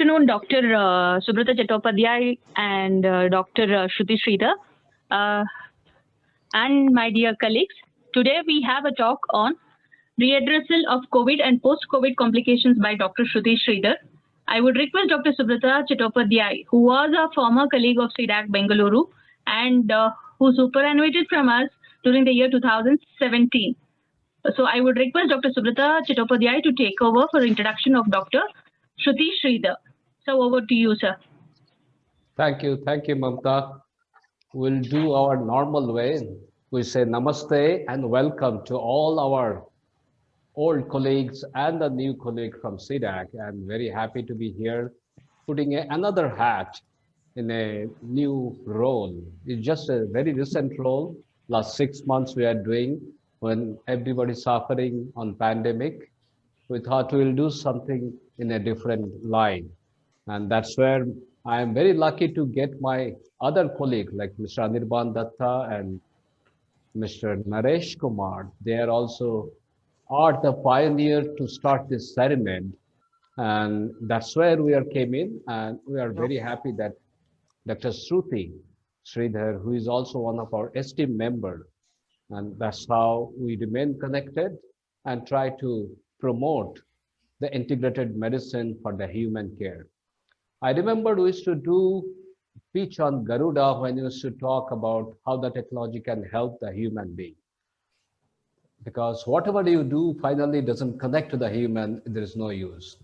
afternoon, Dr. Subrata Chattopadhyay and Dr. Shruti Sridhar, uh, and my dear colleagues. Today we have a talk on readdressal of COVID and post-COVID complications by Dr. Shruti Sridhar. I would request Dr. Subrata Chattopadhyay, who was a former colleague of CDAC Bengaluru and who superannuated from us during the year 2017. So I would request Dr. Subrata Chattopadhyay to take over for introduction of Dr. Shruti Sridhar. So over to you, sir. Thank you, Mamta. We'll do our normal way. We say namaste and welcome to all our old colleagues and the new colleague from CDAC. I'm very happy to be here, putting another hat in a new role. It's just a very recent role. Last 6 months we are doing when everybody's suffering on pandemic. We thought we'll do something in a different line. And that's where I am very lucky to get my other colleague like Mr. Anirban Datta and Mr. Naresh Kumar. They are also the pioneer to start this experiment. And that's where we are came in. And we are very happy that Dr. Shruti Sridhar, who is also one of our esteemed member, and that's how we remain connected and try to promote the integrated medicine for the human care. I remember we used to do pitch on Garuda when we used to talk about how the technology can help the human being. Because whatever you do finally doesn't connect to the human, there is no use.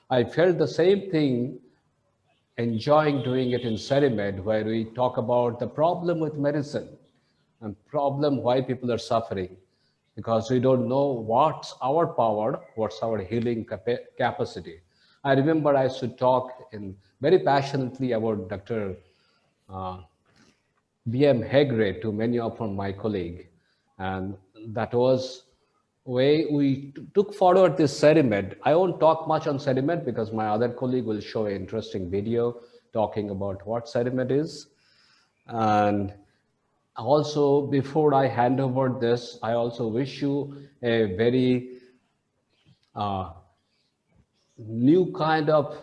I felt the same thing enjoying doing it in CERIMED, where we talk about the problem with medicine and problem why people are suffering, because we don't know what's our power, what's our healing capacity. I remember I used to talk in very passionately about Dr. B.M. Hegre to many of my colleagues, and that was way we took forward this CERIMED. I won't talk much on CERIMED because my other colleague will show an interesting video talking about what CERIMED is. And also, before I hand over this, I also wish you a very new kind of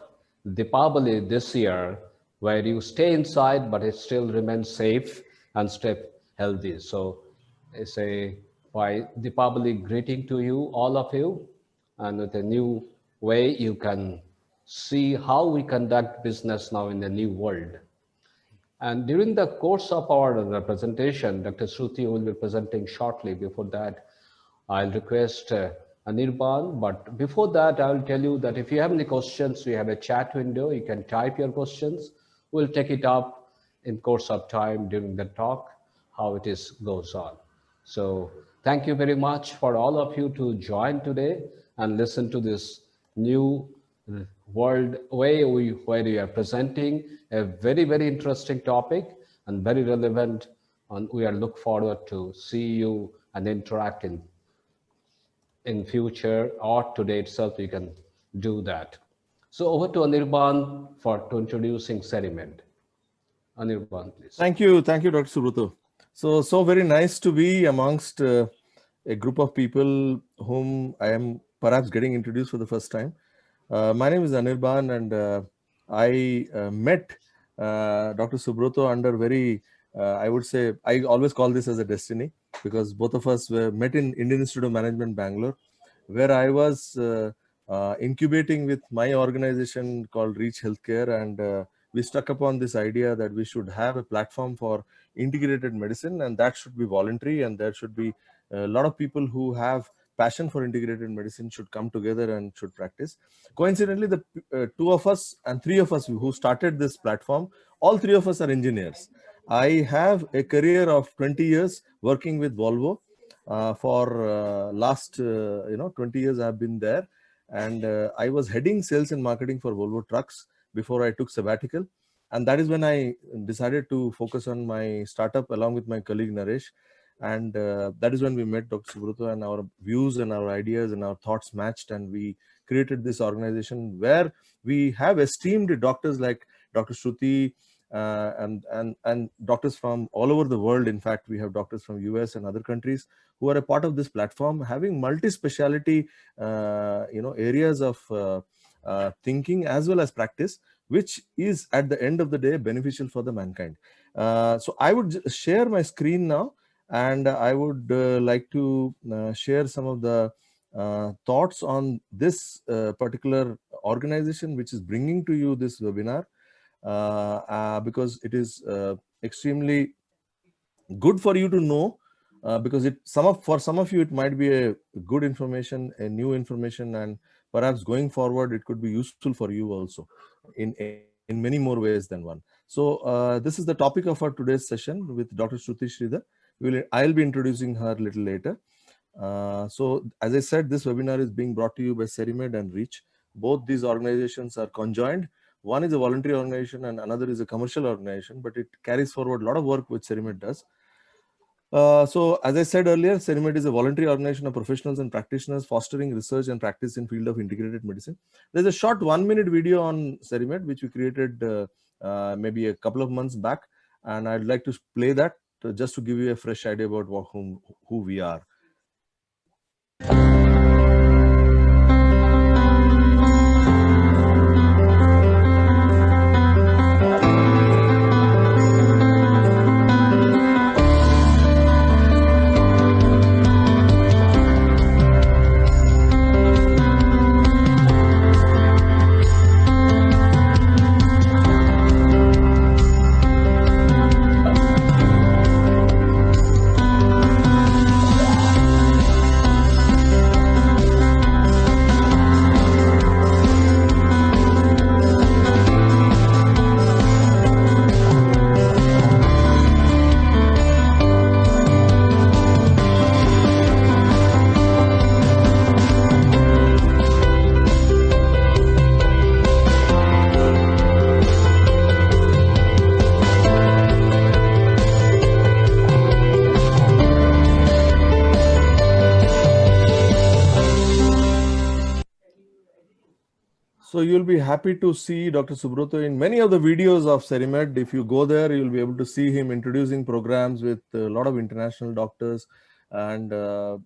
Deepavali this year, where you stay inside, but it still remains safe and stay healthy. So it's a Deepavali greeting to you, all of you, and with a new way you can see how we conduct business now in the new world. And during the course of our presentation, Dr. Shruti will be presenting shortly. Before that, I'll request Anirban, but before that, I'll tell you that if you have any questions, we have a chat window. You can type your questions. We'll take it up in course of time during the talk, how it goes on. So thank you very much for all of you to join today and listen to this new world way where we are presenting a very, very interesting topic and very relevant. And we are look forward to see you and interact in future or today itself, you can do that. So over to Anirban to introducing CERIMED. Anirban, please. Thank you, Dr. Subrata. So very nice to be amongst a group of people whom I am perhaps getting introduced for the first time. My name is Anirban, and I met Dr. Subrata under very, I would say, I always call this as a destiny, because both of us were met in Indian Institute of Management, Bangalore, where I was incubating with my organization called Reach Healthcare, and we stuck upon this idea that we should have a platform for integrated medicine, and that should be voluntary, and there should be a lot of people who have passion for integrated medicine should come together and should practice. Coincidentally, the two of us and three of us who started this platform, all three of us are engineers. I have a career of 20 years working with Volvo. For last 20 years I have been there, and I was heading sales and marketing for Volvo Trucks before I took sabbatical, and that is when I decided to focus on my startup along with my colleague Naresh. And that is when we met Dr. Subrata, and our views and our ideas and our thoughts matched, and we created this organization where we have esteemed doctors like Dr. Shruti and doctors from all over the world. In fact, we have doctors from US and other countries who are a part of this platform, having multi-speciality areas of thinking as well as practice, which is at the end of the day beneficial for the mankind. So I would share my screen now, and I would like to share some of the thoughts on this particular organization which is bringing to you this webinar, because it is extremely good for you to know, because for some of you it might be a good information, a new information, and perhaps going forward it could be useful for you also in many more ways than one. So this is the topic of our today's session with Dr. Shruti Sridhar. I'll be introducing her a little later. So as I said, this webinar is being brought to you by CERIMED and REACH. Both these organizations are conjoined. One is a voluntary organization and another is a commercial organization, but it carries forward a lot of work which CERIMED does. So as I said earlier, CERIMED is a voluntary organization of professionals and practitioners fostering research and practice in field of integrated medicine. There's a short 1-minute video on CERIMED which we created maybe a couple of months back, and I'd like to play that just to give you a fresh idea about who we are. So you'll be happy to see Dr. Subroto in many of the videos of CERIMED. If you go there, you'll be able to see him introducing programs with a lot of international doctors, and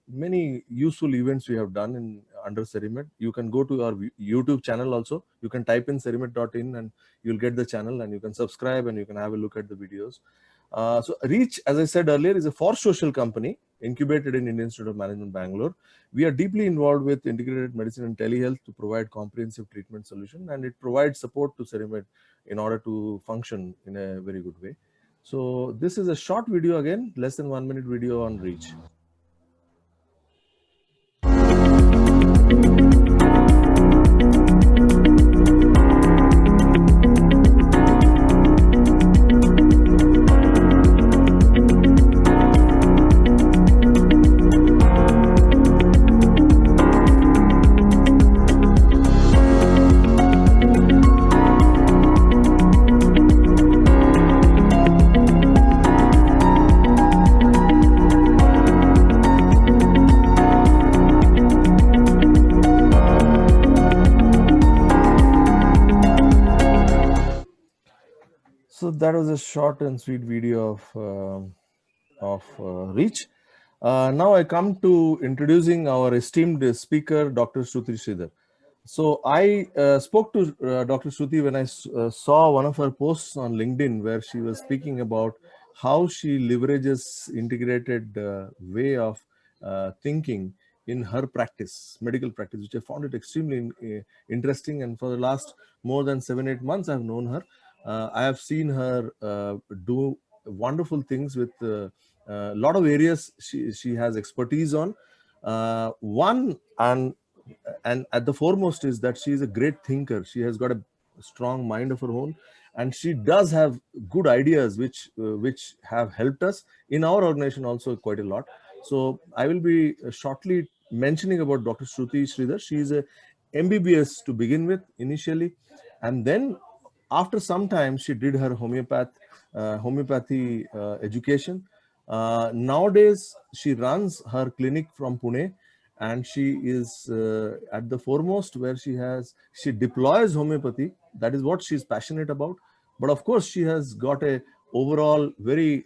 many useful events we have done under CERIMED. You can go to our YouTube channel also. You can type in cerimed.in and you'll get the channel, and you can subscribe and you can have a look at the videos. So REACH, as I said earlier, is a for social company incubated in Indian Institute of Management, Bangalore. We are deeply involved with integrated medicine and telehealth to provide comprehensive treatment solution, and it provides support to CERIMED in order to function in a very good way. So this is a short video, again, less than 1 minute video on REACH. So that was a short and sweet video of REACH. Now I come to introducing our esteemed speaker, Dr. Shruti Sridhar. So I spoke to Dr. Shruti when I saw one of her posts on LinkedIn where she was speaking about how she leverages integrated way of thinking in her practice, medical practice, which I found it extremely interesting. And for the last more than 7-8 months, I've known her. I have seen her do wonderful things with a lot of areas she has expertise on. One and at the foremost is that she is a great thinker. She has got a strong mind of her own, and she does have good ideas which have helped us in our organization also quite a lot. So I will be shortly mentioning about Dr. Shruti Sridhar. She is a MBBS to begin with initially, and then after some time she did her homeopathy education. Nowadays she runs her clinic from Pune, and she is at the foremost where she deploys homeopathy. That is what she's passionate about. But of course she has got a overall very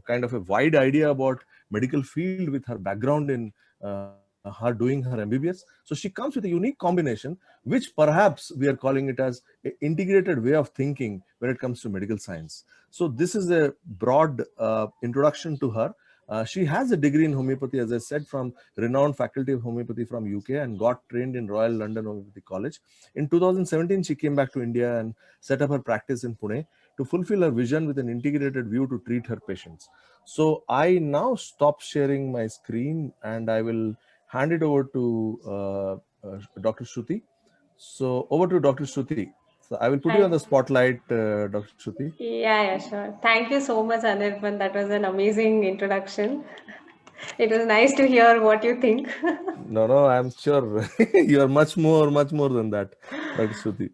kind of a wide idea about medical field with her background in her doing her MBBS. So she comes with a unique combination, which perhaps we are calling it as an integrated way of thinking when it comes to medical science. So this is a broad introduction to her. She has a degree in homeopathy, as I said, from renowned faculty of homeopathy from UK, and got trained in Royal London Homeopathy College. In 2017, she came back to India and set up her practice in Pune to fulfill her vision with an integrated view to treat her patients. So I now stop sharing my screen and I will hand it over to Dr. Shruti. So over to Dr. Shruti. So I will put you on the spotlight, Dr. Shruti. Yeah, sure. Thank you so much, Anirban. That was an amazing introduction. It was nice to hear what you think. No, I'm sure you are much more than that, Dr. Shruti.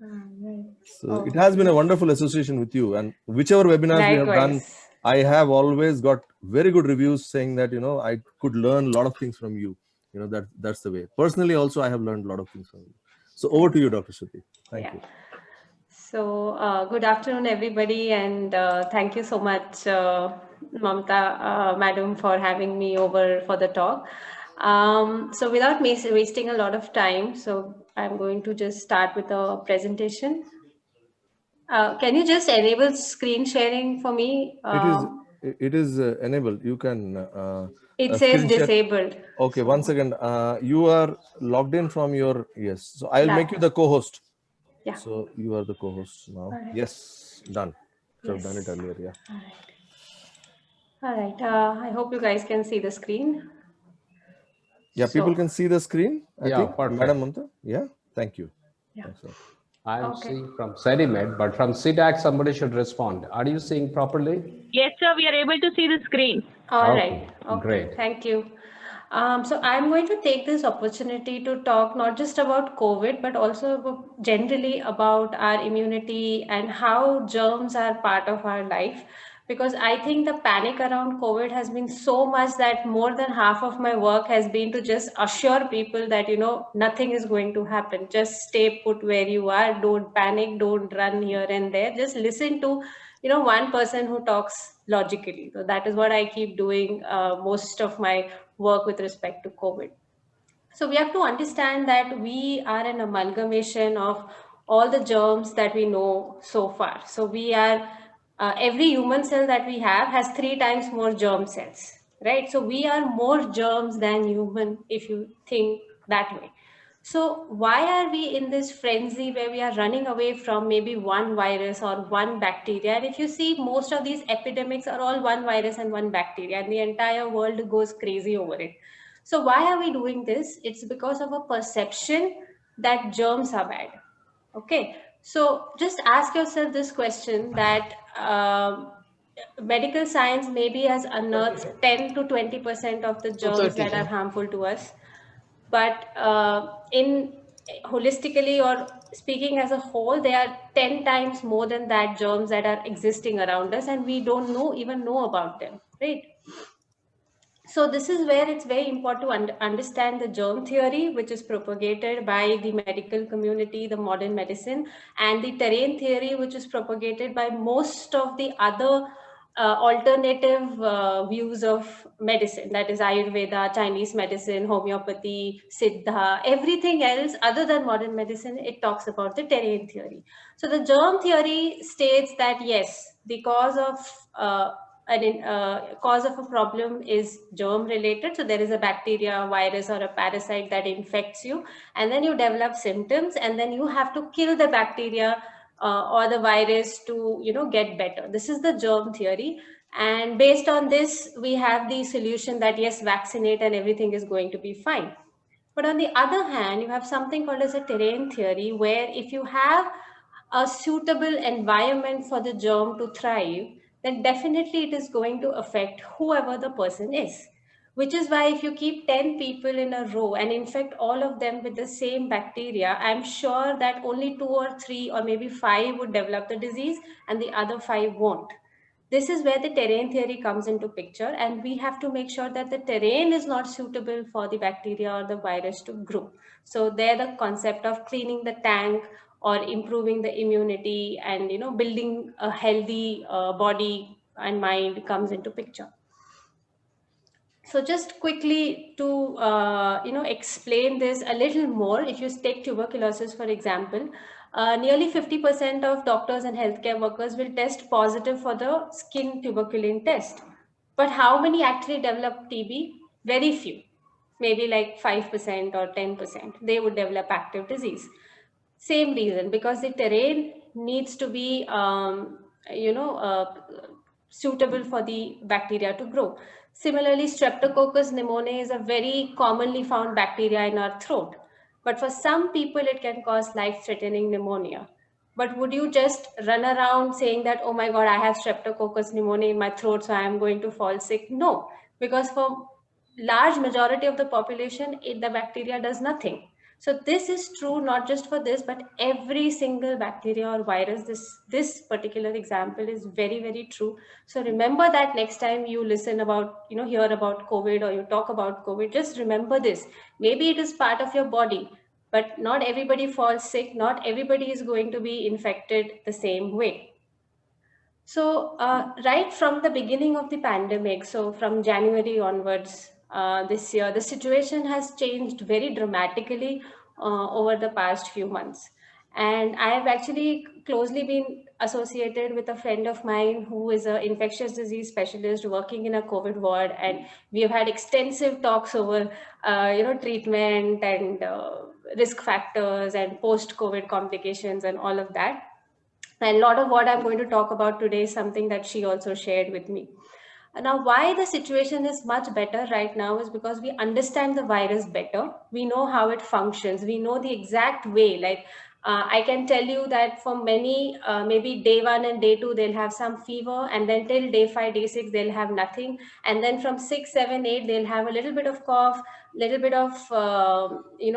So it has been a wonderful association with you, and whichever webinars we have done, I have always got very good reviews saying that, I could learn a lot of things from you. That's the way. Personally, also, I have learned a lot of things from you. So over to you, Dr. Shruti. Thank you. So good afternoon, everybody, and thank you so much, Mamta, madam, for having me over for the talk. So without wasting a lot of time, so I'm going to just start with a presentation. Can you just enable screen sharing for me? It is enabled. You can. It says disabled. Okay, so 1 second. You are logged in from your, yes. So I'll make you the co-host. Yeah. So you are the co-host now. Right. Yes, done. So I've done it earlier. Yeah. All right. I hope you guys can see the screen. Yeah, people can see the screen. I think. Perfect. Madam Mamta. Yeah. Thank you. Yeah. I'm seeing from SEDIMED, but from CDAC, somebody should respond. Are you seeing properly? Yes, sir. We are able to see the screen. All right. Okay. Great. Thank you. So I'm going to take this opportunity to talk not just about COVID, but also generally about our immunity and how germs are part of our life. Because I think the panic around COVID has been so much that more than half of my work has been to just assure people that, nothing is going to happen. Just stay put where you are. Don't panic. Don't run here and there. Just listen to, one person who talks logically. So that is what I keep doing most of my work with respect to COVID. So we have to understand that we are an amalgamation of all the germs that we know so far. So we are, every human cell that we have has 3 times more germ cells, right? So we are more germs than human if you think that way. So why are we in this frenzy where we are running away from maybe one virus or one bacteria? And if you see, most of these epidemics are all one virus and one bacteria, and the entire world goes crazy over it. So why are we doing this? It's because of a perception that germs are bad. Okay, so just ask yourself this question that medical science maybe has unearthed 10 to 20% of the germs that are harmful to us. But in holistically or speaking as a whole, there are 10 times more than that germs that are existing around us, and we don't even know about them, right? So this is where it's very important to understand the germ theory, which is propagated by the medical community, the modern medicine, and the terrain theory, which is propagated by most of the other alternative views of medicine, that is Ayurveda, Chinese medicine, homeopathy, Siddha, everything else other than modern medicine, it talks about the terrain theory. So the germ theory states that yes, the cause of cause of a problem is germ related. So there is a bacteria, virus, or a parasite that infects you, and then you develop symptoms, and then you have to kill the bacteria or the virus to get better. This is the germ theory, and based on this we have the solution that yes, vaccinate and everything is going to be fine. But on the other hand, you have something called as a terrain theory, where if you have a suitable environment for the germ to thrive, then definitely it is going to affect whoever the person is. Which is why if you keep 10 people in a row and infect all of them with the same bacteria, I'm sure that only 2 or 3 or maybe 5 would develop the disease and the other 5 won't. This is where the terrain theory comes into picture, and we have to make sure that the terrain is not suitable for the bacteria or the virus to grow. So there the concept of cleaning the tank or improving the immunity and building a healthy body and mind comes into picture. So just quickly to explain this a little more, if you take tuberculosis for example, nearly 50% of doctors and healthcare workers will test positive for the skin tuberculin test. But how many actually develop TB? Very few, maybe like 5% or 10%. They would develop active disease. Same reason, because the terrain needs to be suitable for the bacteria to grow. Similarly, Streptococcus pneumoniae is a very commonly found bacteria in our throat. But for some people, it can cause life-threatening pneumonia. But would you just run around saying that, oh my God, I have Streptococcus pneumoniae in my throat, so I am going to fall sick? No, because for large majority of the population, the bacteria does nothing. So this is true not just for this, but every single bacteria or virus. This particular example is very, very true. So remember that next time you listen about, hear about COVID or you talk about COVID, just remember this. Maybe it is part of your body, but not everybody falls sick. Not everybody is going to be infected the same way. So right from the beginning of the pandemic, so from January onwards this year, the situation has changed very dramatically over the past few months. And I have actually closely been associated with a friend of mine who is an infectious disease specialist working in a COVID ward. And we have had extensive talks over, treatment and risk factors and post-COVID complications and all of that. And a lot of what I'm going to talk about today is something that she also shared with me. Now, why the situation is much better right now is because we understand the virus better. We know how it functions. We know the exact way. Like I can tell you that for many, maybe day 1 and day 2, they'll have some fever. And then till day 5, day 6, they'll have nothing. And then from 6, 7, 8, they'll have a little bit of cough, little bit of,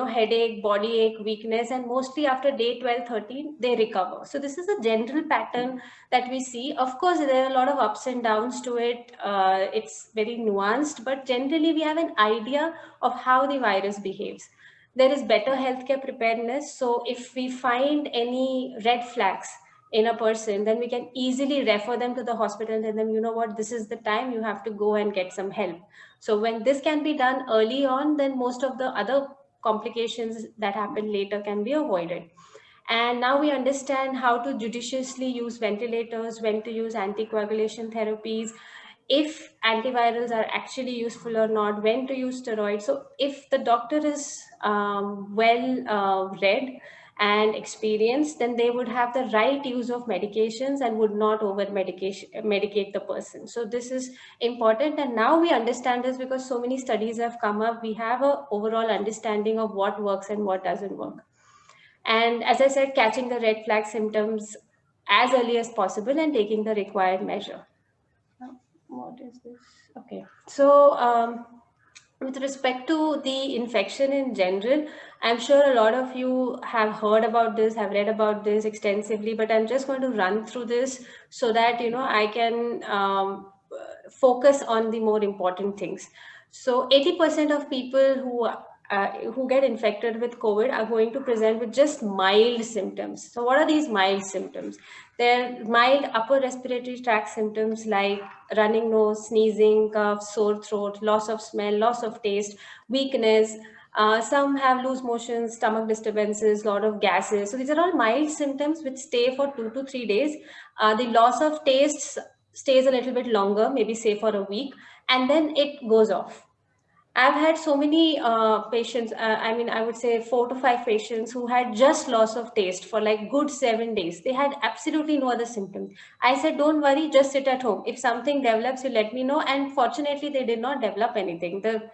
headache, body ache, weakness. And mostly after day 12, 13, they recover. So this is a general pattern that we see. Of course, there are a lot of ups and downs to it. It's very nuanced, but generally we have an idea of how the virus behaves. There is better healthcare preparedness. So if we find any red flags in a person, then we can easily refer them to the hospital and tell them, you know what, this is the time you have to go and get some help. So when this can be done early on, then most of the other complications that happen later can be avoided. And now we understand how to judiciously use ventilators, when to use anticoagulation therapies, if antivirals are actually useful or not, when to use steroids. So if the doctor is well read and experienced, then they would have the right use of medications and would not medicate the person. So this is important. And now we understand this because so many studies have come up. We have an overall understanding of what works and what doesn't work. And as I said, catching the red flag symptoms as early as possible and taking the required measure. What is this? Okay. So with respect to the infection in general, I'm sure a lot of you have heard about this, have read about this extensively, but I'm just going to run through this so that, I can focus on the more important things. So 80% of people who get infected with COVID are going to present with just mild symptoms. So what are these mild symptoms? They're mild upper respiratory tract symptoms like running nose, sneezing, cough, sore throat, loss of smell, loss of taste, weakness. Some have loose motions, stomach disturbances, lot of gases. So these are all mild symptoms which stay for 2 to 3 days. The loss of taste stays a little bit longer, maybe say for a week, and then it goes off. I've had so many patients, I would say 4 to 5 patients who had just loss of taste for like good 7 days. They had absolutely no other symptoms. I said, don't worry, just sit at home. If something develops, you let me know. And fortunately, they did not develop anything. The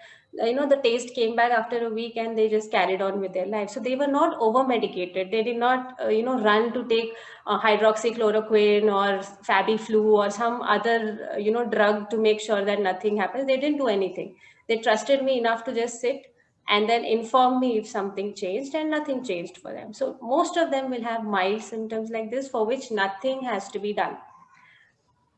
taste came back after a week and they just carried on with their life. So they were not over medicated. They did not, run to take hydroxychloroquine or Fabiflu or some other, drug to make sure that nothing happens. They didn't do anything. They trusted me enough to just sit and then inform me if something changed, and nothing changed for them. So most of them will have mild symptoms like this for which nothing has to be done.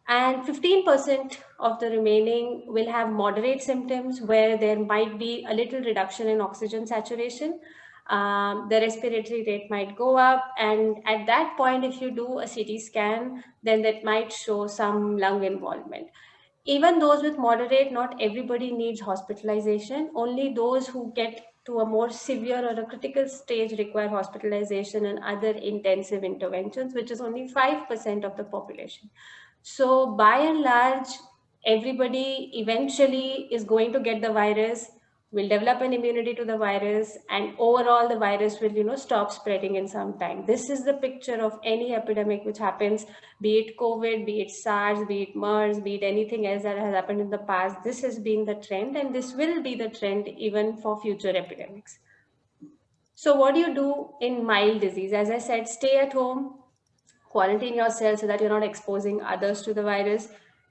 And 15% of the remaining will have moderate symptoms where there might be a little reduction in oxygen saturation. The respiratory rate might go up. And at that point, if you do a CT scan, then that might show some lung involvement. Even those with moderate, not everybody needs hospitalization. Only those who get to a more severe or a critical stage require hospitalization and other intensive interventions, which is only 5% of the population. So by and large, everybody eventually is going to get the virus, will develop an immunity to the virus, and overall the virus will, stop spreading in some time. This is the picture of any epidemic which happens, be it COVID, be it SARS, be it MERS, be it anything else that has happened in the past. This has been the trend, and this will be the trend even for future epidemics. So what do you do in mild disease? As I said, stay at home, quarantine yourself so that you're not exposing others to the virus.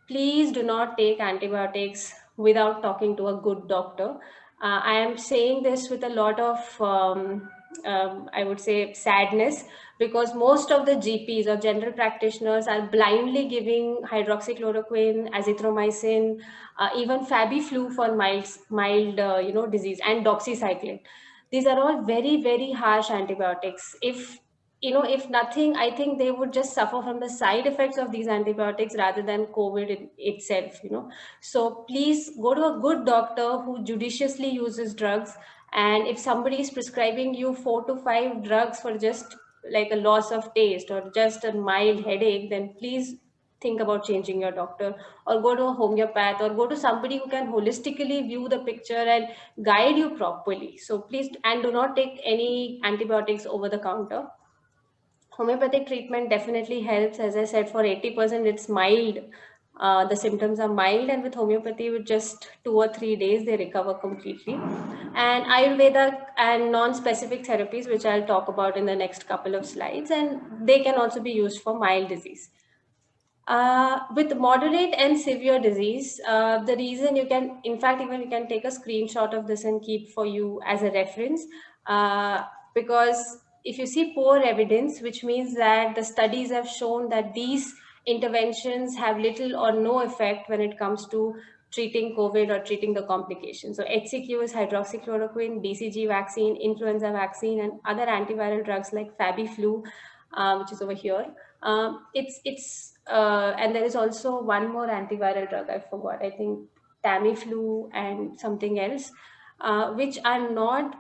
Please do not take antibiotics without talking to a good doctor. I am saying this with a lot of, I would say, sadness, because most of the GPs or general practitioners are blindly giving hydroxychloroquine, azithromycin, even Fabiflu for mild disease, and doxycycline. These are all very, very harsh antibiotics. If nothing, I think they would just suffer from the side effects of these antibiotics rather than COVID itself. So please go to a good doctor who judiciously uses drugs. And if somebody is prescribing you 4 to 5 drugs for just like a loss of taste or just a mild headache, then please think about changing your doctor, or go to a homeopath, or go to somebody who can holistically view the picture and guide you properly. So please, and do not take any antibiotics over the counter. Homeopathic treatment definitely helps. As I said, for 80%, it's mild. The symptoms are mild, and with homeopathy, with just 2 or 3 days, they recover completely. And Ayurveda and non-specific therapies, which I'll talk about in the next couple of slides, and they can also be used for mild disease. With moderate and severe disease, the reason you can, in fact, even you can take a screenshot of this and keep for you as a reference, because if you see poor evidence, which means that the studies have shown that these interventions have little or no effect when it comes to treating COVID or treating the complications. So HCQ is hydroxychloroquine, BCG vaccine, influenza vaccine, and other antiviral drugs like Fabiflu, which is over here. And there is also one more antiviral drug, I forgot, I think Tamiflu and something else, which are not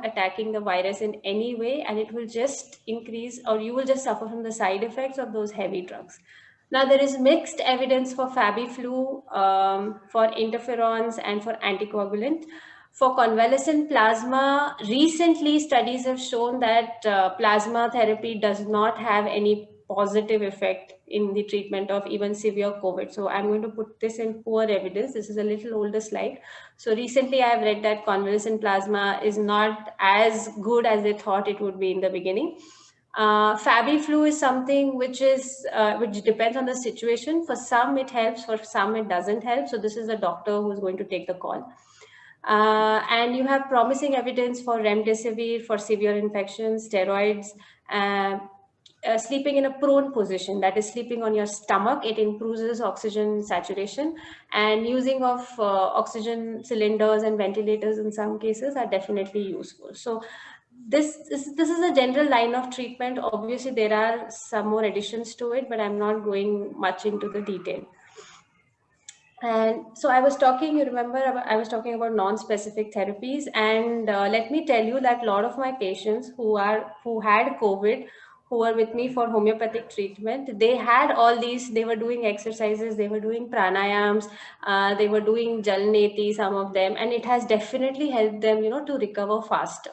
attacking the virus in any way, and it will just increase, or you will just suffer from the side effects of those heavy drugs. Now, there is mixed evidence for Fabiflu, for interferons, and for anticoagulant. For convalescent plasma, recently studies have shown that plasma therapy does not have any positive effect in the treatment of even severe COVID. So I'm going to put this in poor evidence. This is a little older slide. So recently I've read that convalescent plasma is not as good as they thought it would be in the beginning. Fabiflu is something which depends on the situation. For some it helps, for some it doesn't help. So this is a doctor who's going to take the call. And you have promising evidence for remdesivir for severe infections, steroids, sleeping in a prone position, that is sleeping on your stomach. It improves oxygen saturation, and using of oxygen cylinders and ventilators in some cases are definitely useful. So this is a general line of treatment. Obviously, there are some more additions to it, but I'm not going much into the detail. And so I was talking, you remember, I was talking about non-specific therapies, and let me tell you that a lot of my patients who had COVID, who were with me for homeopathic treatment, they had all these, they were doing exercises, they were doing pranayams, they were doing jalneti, some of them, and it has definitely helped them, to recover faster.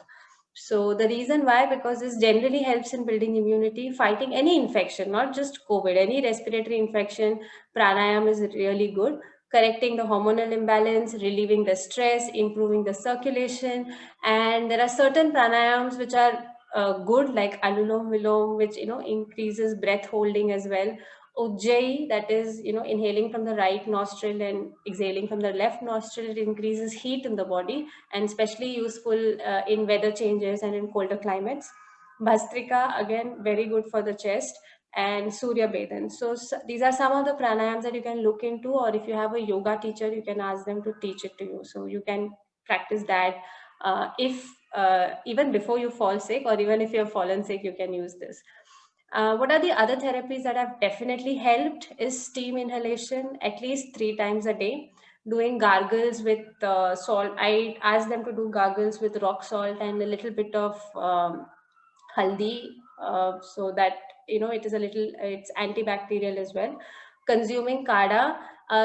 So the reason why, because this generally helps in building immunity, fighting any infection, not just COVID, any respiratory infection. Pranayam is really good, correcting the hormonal imbalance, relieving the stress, improving the circulation. And there are certain pranayams which are good, like Anulom Vilom, which increases breath holding as well. Ujjayi, that is inhaling from the right nostril and exhaling from the left nostril. It increases heat in the body, and especially useful in weather changes and in colder climates. Bhastrika, again, very good for the chest. And Surya Bedan. So these are some of the pranayams that you can look into, or if you have a yoga teacher, you can ask them to teach it to you. So you can practice that if even before you fall sick, or even if you have fallen sick, you can use this. What are the other therapies that have definitely helped is steam inhalation at least 3 times a day. Doing gargles with salt. I ask them to do gargles with rock salt and a little bit of haldi, so that it is a little, it's antibacterial as well. Consuming kada.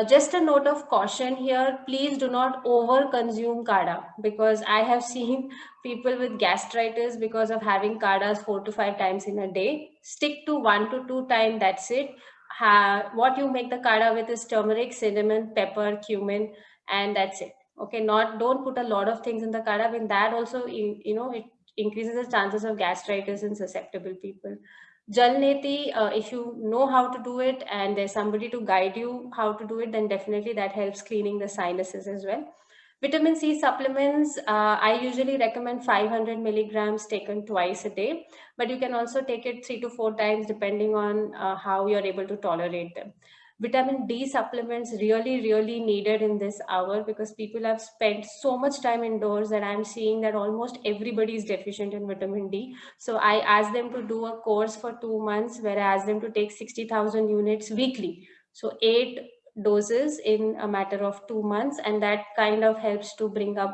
Just a note of caution here, please do not over consume kada, because I have seen people with gastritis because of having kadas 4 to 5 times in a day. Stick to 1 to 2 times, that's it. What you make the kada with is turmeric, cinnamon, pepper, cumin, and that's it. Okay, don't put a lot of things in the kada. When that also it increases the chances of gastritis in susceptible people. Jalneti, if you know how to do it and there's somebody to guide you how to do it, then definitely that helps cleaning the sinuses as well. Vitamin C supplements, I usually recommend 500 milligrams taken twice a day, but you can also take it 3 to 4 times depending on how you're able to tolerate them. Vitamin D supplements really, really needed in this hour, because people have spent so much time indoors that I'm seeing that almost everybody is deficient in vitamin D. So I asked them to do a course for 2 months where I asked them to take 60,000 units weekly. So 8 doses in a matter of 2 months, and that kind of helps to bring the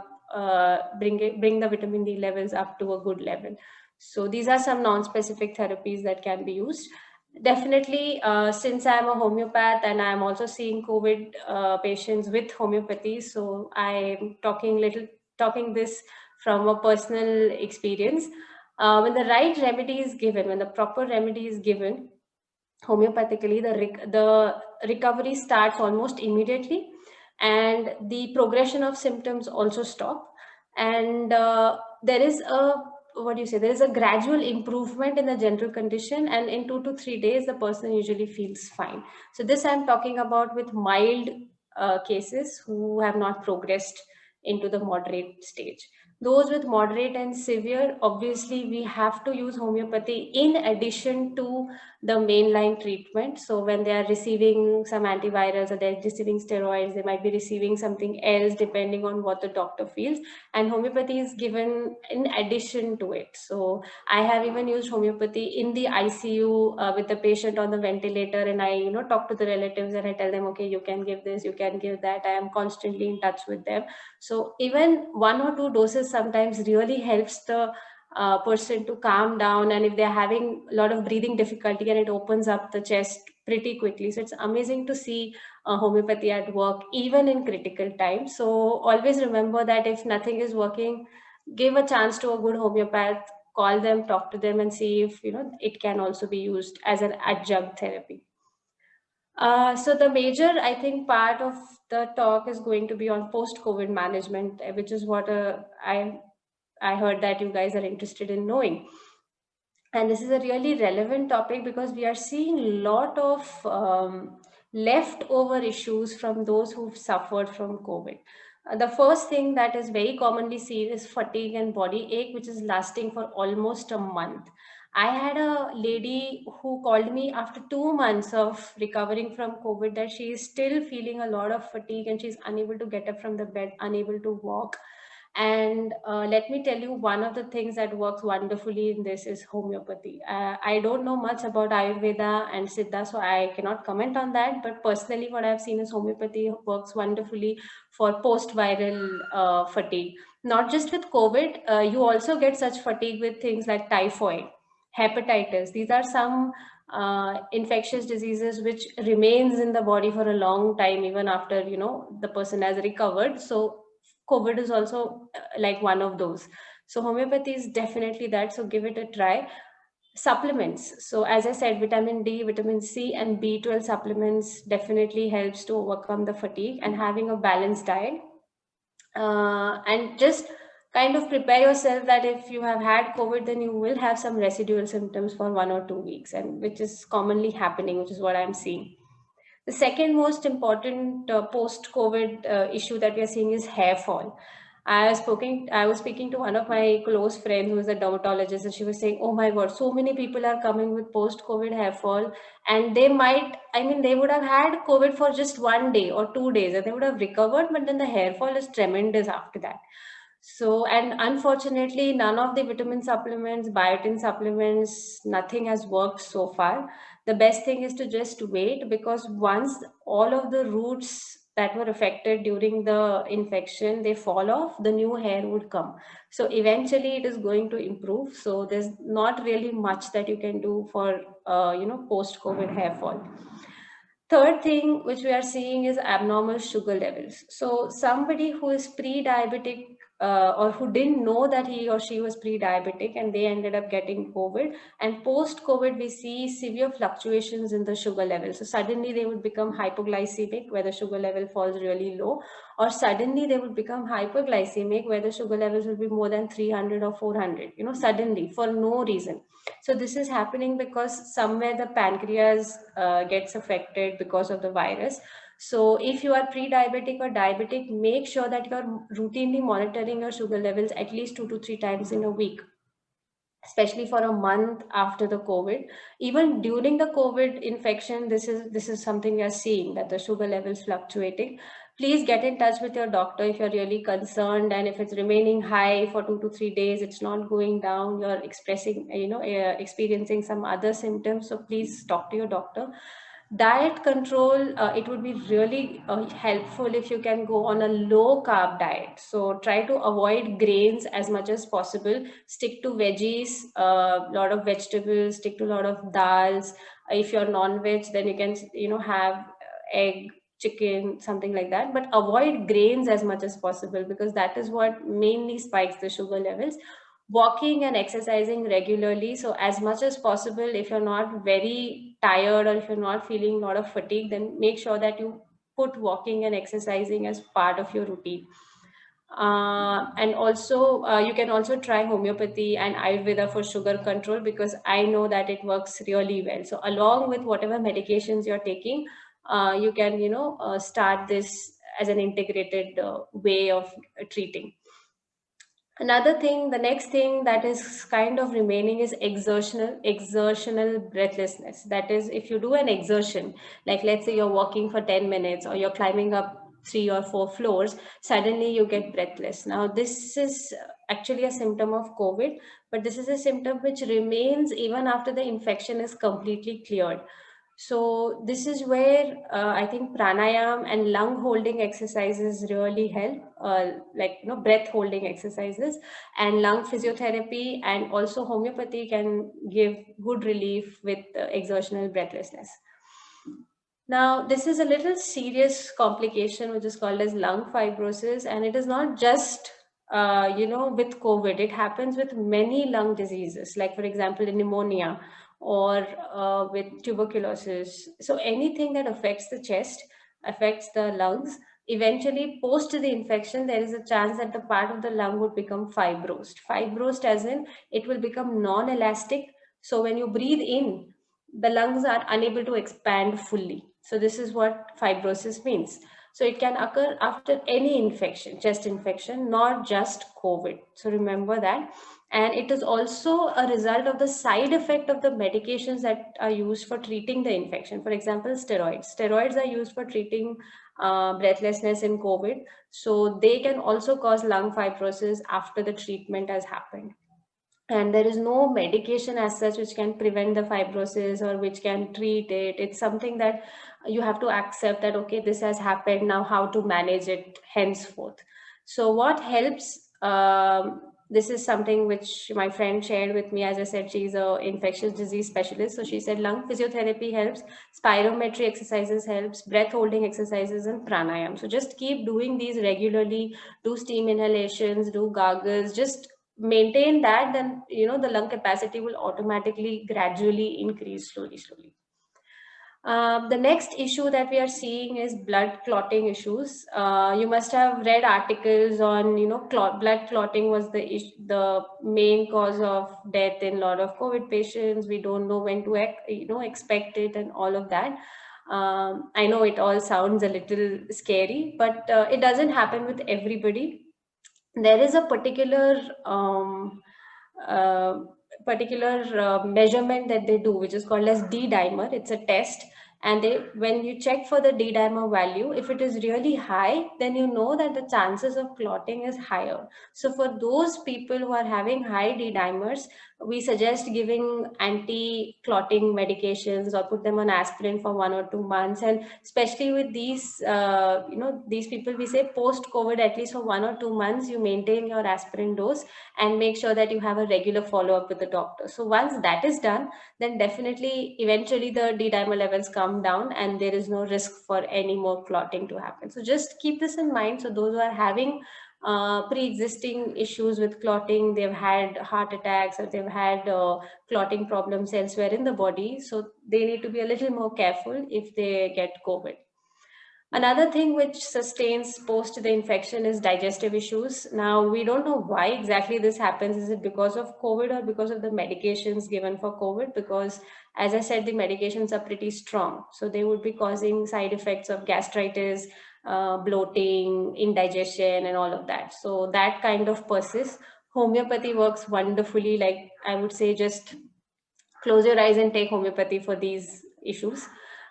vitamin D levels up to a good level. So these are some non-specific therapies that can be used. Definitely, since I'm a homeopath and I'm also seeing COVID patients with homeopathy, so I'm talking this from a personal experience. When the right remedy is given, when the proper remedy is given, homeopathically, the recovery starts almost immediately, and the progression of symptoms also stop. And there is a gradual improvement in the general condition, and in 2 to 3 days the person usually feels fine. So this I'm talking about with mild cases who have not progressed into the moderate stage. Those with moderate and severe, obviously we have to use homeopathy in addition to the mainline treatment. So when they are receiving some antivirals or they're receiving steroids, they might be receiving something else depending on what the doctor feels, and homeopathy is given in addition to it. So I have even used homeopathy in the ICU with the patient on the ventilator, and I talk to the relatives and I tell them, okay, you can give this, you can give that. I am constantly in touch with them. So even 1 or 2 doses sometimes really helps the person to calm down, and if they're having a lot of breathing difficulty, and it opens up the chest pretty quickly. So it's amazing to see homeopathy at work even in critical times. So always remember that if nothing is working, give a chance to a good homeopath, call them, talk to them, and see if it can also be used as an adjunct therapy. So the major, I think, part of the talk is going to be on post-COVID management, which is what I heard that you guys are interested in knowing. And this is a really relevant topic because we are seeing a lot of leftover issues from those who've suffered from COVID. The first thing that is very commonly seen is fatigue and body ache, which is lasting for almost a month. I had a lady who called me after 2 months of recovering from COVID that she is still feeling a lot of fatigue and she's unable to get up from the bed, unable to walk. And let me tell you, one of the things that works wonderfully in this is homeopathy. I don't know much about Ayurveda and Siddha, so I cannot comment on that. But personally, what I've seen is homeopathy works wonderfully for post-viral fatigue. Not just with COVID, you also get such fatigue with things like typhoid, hepatitis. These are some infectious diseases which remains in the body for a long time, even after the person has recovered. So COVID is also like one of those. So homeopathy is definitely that. So give it a try. Supplements. So as I said, vitamin D, vitamin C, and B12 supplements definitely helps to overcome the fatigue, and having a balanced diet. And just kind of prepare yourself that if you have had COVID, then you will have some residual symptoms for 1 or 2 weeks, and which is commonly happening, which is what I'm seeing. The second most important post-COVID issue that we are seeing is hair fall. I was speaking to one of my close friends who is a dermatologist, and she was saying, "Oh my God, so many people are coming with post-COVID hair fall, and they would have had COVID for just 1 day or 2 days, and they would have recovered, but then the hair fall is tremendous after that." So, and unfortunately, none of the vitamin supplements, biotin supplements, nothing has worked so far. The best thing is to just wait, because once all of the roots that were affected during the infection, they fall off, the new hair would come. So eventually it is going to improve. So there's not really much that you can do for, post-COVID hair fall. Third thing which we are seeing is abnormal sugar levels. So somebody who is pre-diabetic, or who didn't know that he or she was pre-diabetic and they ended up getting COVID, and post-COVID we see severe fluctuations in the sugar level. So suddenly they would become hypoglycemic where the sugar level falls really low, or suddenly they would become hyperglycemic where the sugar levels will be more than 300 or 400, suddenly for no reason. So this is happening because somewhere the pancreas gets affected because of the virus. So if you are pre-diabetic or diabetic, make sure that you're routinely monitoring your sugar levels at least 2 to 3 times in a week, especially for a month after the COVID. Even during the COVID infection, this is something we are seeing, that the sugar levels fluctuating. Please get in touch with your doctor if you're really concerned, and if it's remaining high for 2 to 3 days, it's not going down, you're experiencing some other symptoms, so please talk to your doctor. Diet control, it would be really helpful if you can go on a low carb diet. So try to avoid grains as much as possible. Stick to veggies, a lot of vegetables, stick to a lot of dals. If you're non-veg, then you can, have egg, chicken, something like that. But avoid grains as much as possible, because that is what mainly spikes the sugar levels. Walking and exercising regularly. So as much as possible, if you're not very tired or if you're not feeling a lot of fatigue, then make sure that you put walking and exercising as part of your routine. And also you can also try homeopathy and Ayurveda for sugar control, because I know that it works really well. So along with whatever medications you're taking, you can start this as an integrated way of treating. Another thing, the next thing that is kind of remaining is exertional breathlessness. That is, if you do an exertion, like let's say you're walking for 10 minutes or you're climbing up 3 or 4 floors, suddenly you get breathless. Now, this is actually a symptom of COVID, but this is a symptom which remains even after the infection is completely cleared. So this is where I think pranayam and lung holding exercises really help, breath holding exercises, and lung physiotherapy and also homeopathy can give good relief with exertional breathlessness. Now, this is a little serious complication which is called as lung fibrosis, and it is not just with COVID. It happens with many lung diseases, like for example, pneumonia or with tuberculosis. So anything that affects the chest, affects the lungs. Eventually, post the infection, there is a chance that the part of the lung would become fibrosed. Fibrosed as in it will become non-elastic. So when you breathe in, the lungs are unable to expand fully. So this is what fibrosis means. So it can occur after any infection, chest infection, not just COVID. So remember that. And it is also a result of the side effect of the medications that are used for treating the infection. For example, steroids. Steroids are used for treating breathlessness in COVID. So they can also cause lung fibrosis after the treatment has happened. And there is no medication as such which can prevent the fibrosis or which can treat it. It's something that you have to accept that, okay, this has happened, now how to manage it henceforth. So what helps, this is something which my friend shared with me. As I said, she's an infectious disease specialist. So she said lung physiotherapy helps, spirometry exercises helps, breath holding exercises, and pranayam. So just keep doing these regularly, do steam inhalations, do gargles, just maintain that, then the lung capacity will automatically gradually increase slowly. The next issue that we are seeing is blood clotting issues. You must have read articles on blood clotting was the main cause of death in a lot of COVID patients. We don't know when to expect it and all of that. I know it all sounds a little scary, but it doesn't happen with everybody. There is a particular measurement that they do, which is called as D-dimer. It's a test, And when you check for the D-dimer value, if it is really high, then you know that the chances of clotting is higher. So for those people who are having high D-dimers, we suggest giving anti-clotting medications or put them on aspirin for 1 or 2 months. And especially with these, these people, we say post-COVID, at least for 1 or 2 months, you maintain your aspirin dose and make sure that you have a regular follow-up with the doctor. So once that is done, then definitely eventually the D-dimer levels come down and there is no risk for any more clotting to happen. So just keep this in mind. So those who are having pre-existing issues with clotting, they've had heart attacks or they've had clotting problems elsewhere in the body, so they need to be a little more careful if they get COVID. Another thing which sustains post the infection is digestive issues. Now, we don't know why exactly this happens. Is it because of COVID or because of the medications given for COVID? Because, as I said, the medications are pretty strong. So they would be causing side effects of gastritis, bloating, indigestion, and all of that. So that kind of persists. Homeopathy works wonderfully. Like I would say, just close your eyes and take homeopathy for these issues.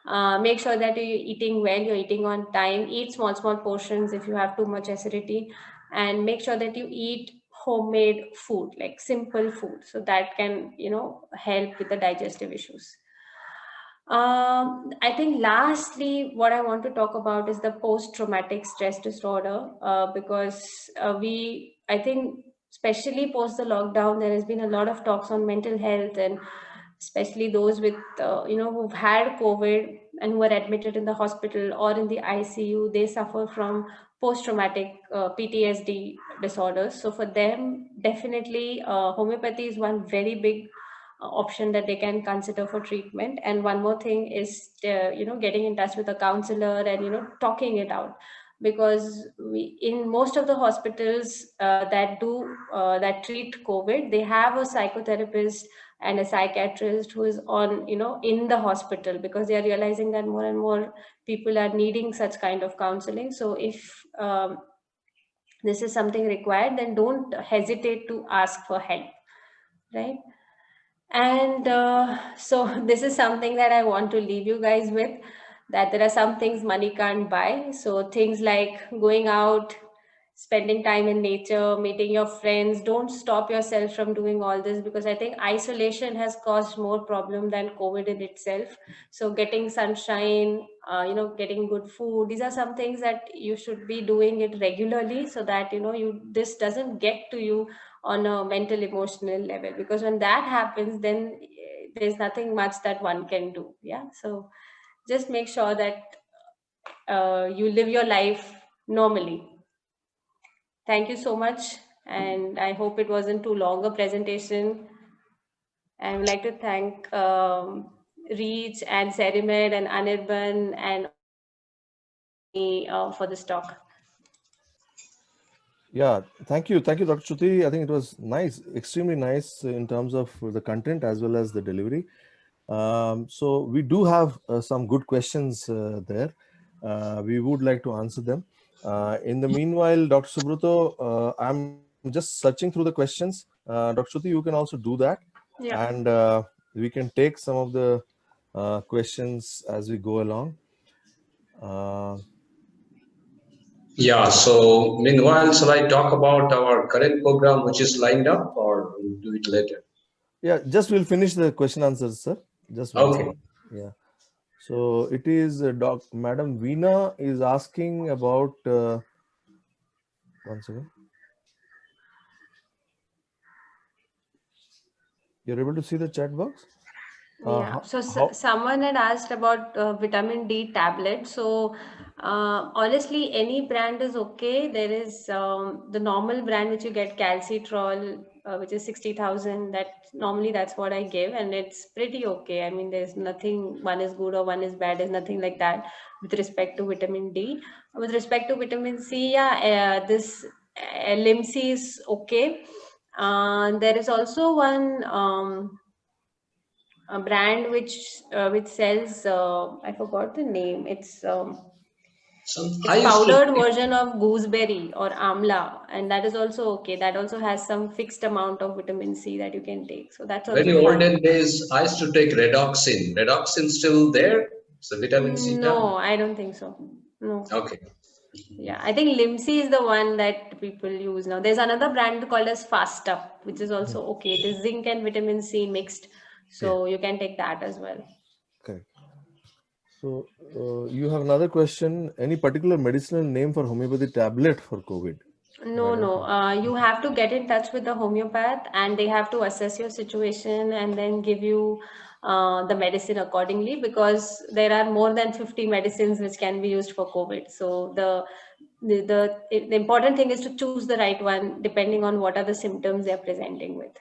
Make sure that you're eating well, you're eating on time, eat small portions if you have too much acidity, and make sure that you eat homemade food, like simple food, so that can help with the digestive issues. I think lastly, what I want to talk about is the post-traumatic stress disorder, because I think especially post the lockdown, there has been a lot of talks on mental health, and especially those with, who've had COVID and who are admitted in the hospital or in the ICU, they suffer from post-traumatic PTSD disorders. So for them, definitely homeopathy is one very big option that they can consider for treatment. And one more thing is getting in touch with a counselor and talking it out, because in most of the hospitals that treat COVID, they have a psychotherapist and a psychiatrist who is on in the hospital, because they are realizing that more and more people are needing such kind of counseling. So if this is something required, then don't hesitate to ask for help, right? And so this is something that I want to leave you guys with, that there are some things money can't buy. So things like going out, spending time in nature, meeting your friends. Don't stop yourself from doing all this, because I think isolation has caused more problem than COVID in itself. So getting sunshine, getting good food, these are some things that you should be doing it regularly, so that this doesn't get to you on a mental emotional level, because when that happens, then there's nothing much that one can do. Yeah, so just make sure that you live your life normally. Thank you so much, and I hope it wasn't too long a presentation. I would like to thank Reach and Cerimed and Anirban and for this talk. Yeah, thank you, Dr. Shruti. I think it was nice, extremely nice in terms of the content as well as the delivery. So we do have some good questions there. We would like to answer them. In the meanwhile, Dr. Subroto, I'm just searching through the questions. Dr. Shruti, you can also do that. Yeah. And we can take some of the questions as we go along. Yeah, so meanwhile, shall I talk about our current program which is lined up, or we'll do it later? Yeah, just we'll finish the question answers, sir. Just okay. Yeah. So it is Madam Veena is asking about one second. You're able to see the chat box? Yeah. Someone had asked about vitamin D tablet. So honestly, any brand is okay. There is the normal brand which you get, Calcitrol, which is 60,000. That's what I give, and it's pretty okay. I mean, there's nothing, one is good or one is bad. There's nothing like that with respect to vitamin D. With respect to vitamin C, yeah, this LMC is okay. There is also one a brand which sells I forgot the name. It's powdered version of gooseberry or amla, and that is also okay. That also has some fixed amount of vitamin C that you can take. So that's also very olden days I used to take redoxin. Redoxin still there? So vitamin C No, tablet? I don't think so. No. Okay. Yeah, I think Limsi is the one that people use now. There's another brand called as Fast Up, which is also okay. It is zinc and vitamin C mixed, so you can take that as well. Correct. So you have another question. Any particular medicinal name for homeopathy tablet for COVID? No. You have to get in touch with the homeopath, and they have to assess your situation and then give you the medicine accordingly, because there are more than 50 medicines which can be used for COVID. So the important thing is to choose the right one depending on what are the symptoms they're presenting with.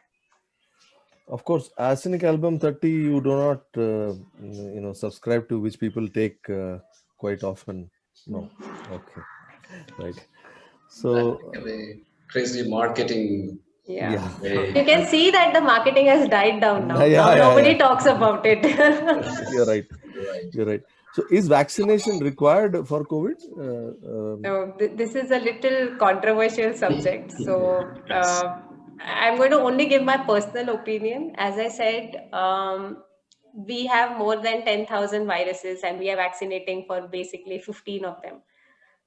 Of course, arsenic album 30 you do not subscribe to, which people take quite often. No. Okay. Right. So That became a crazy marketing Yeah. way. You can see that the marketing has died down now. Yeah, Now yeah, nobody yeah. talks about it. You're right. Right. You're right. So is vaccination required for COVID? So this is a little controversial subject. So Yes. I'm going to only give my personal opinion. As I said, we have more than 10,000 viruses and we are vaccinating for basically 15 of them.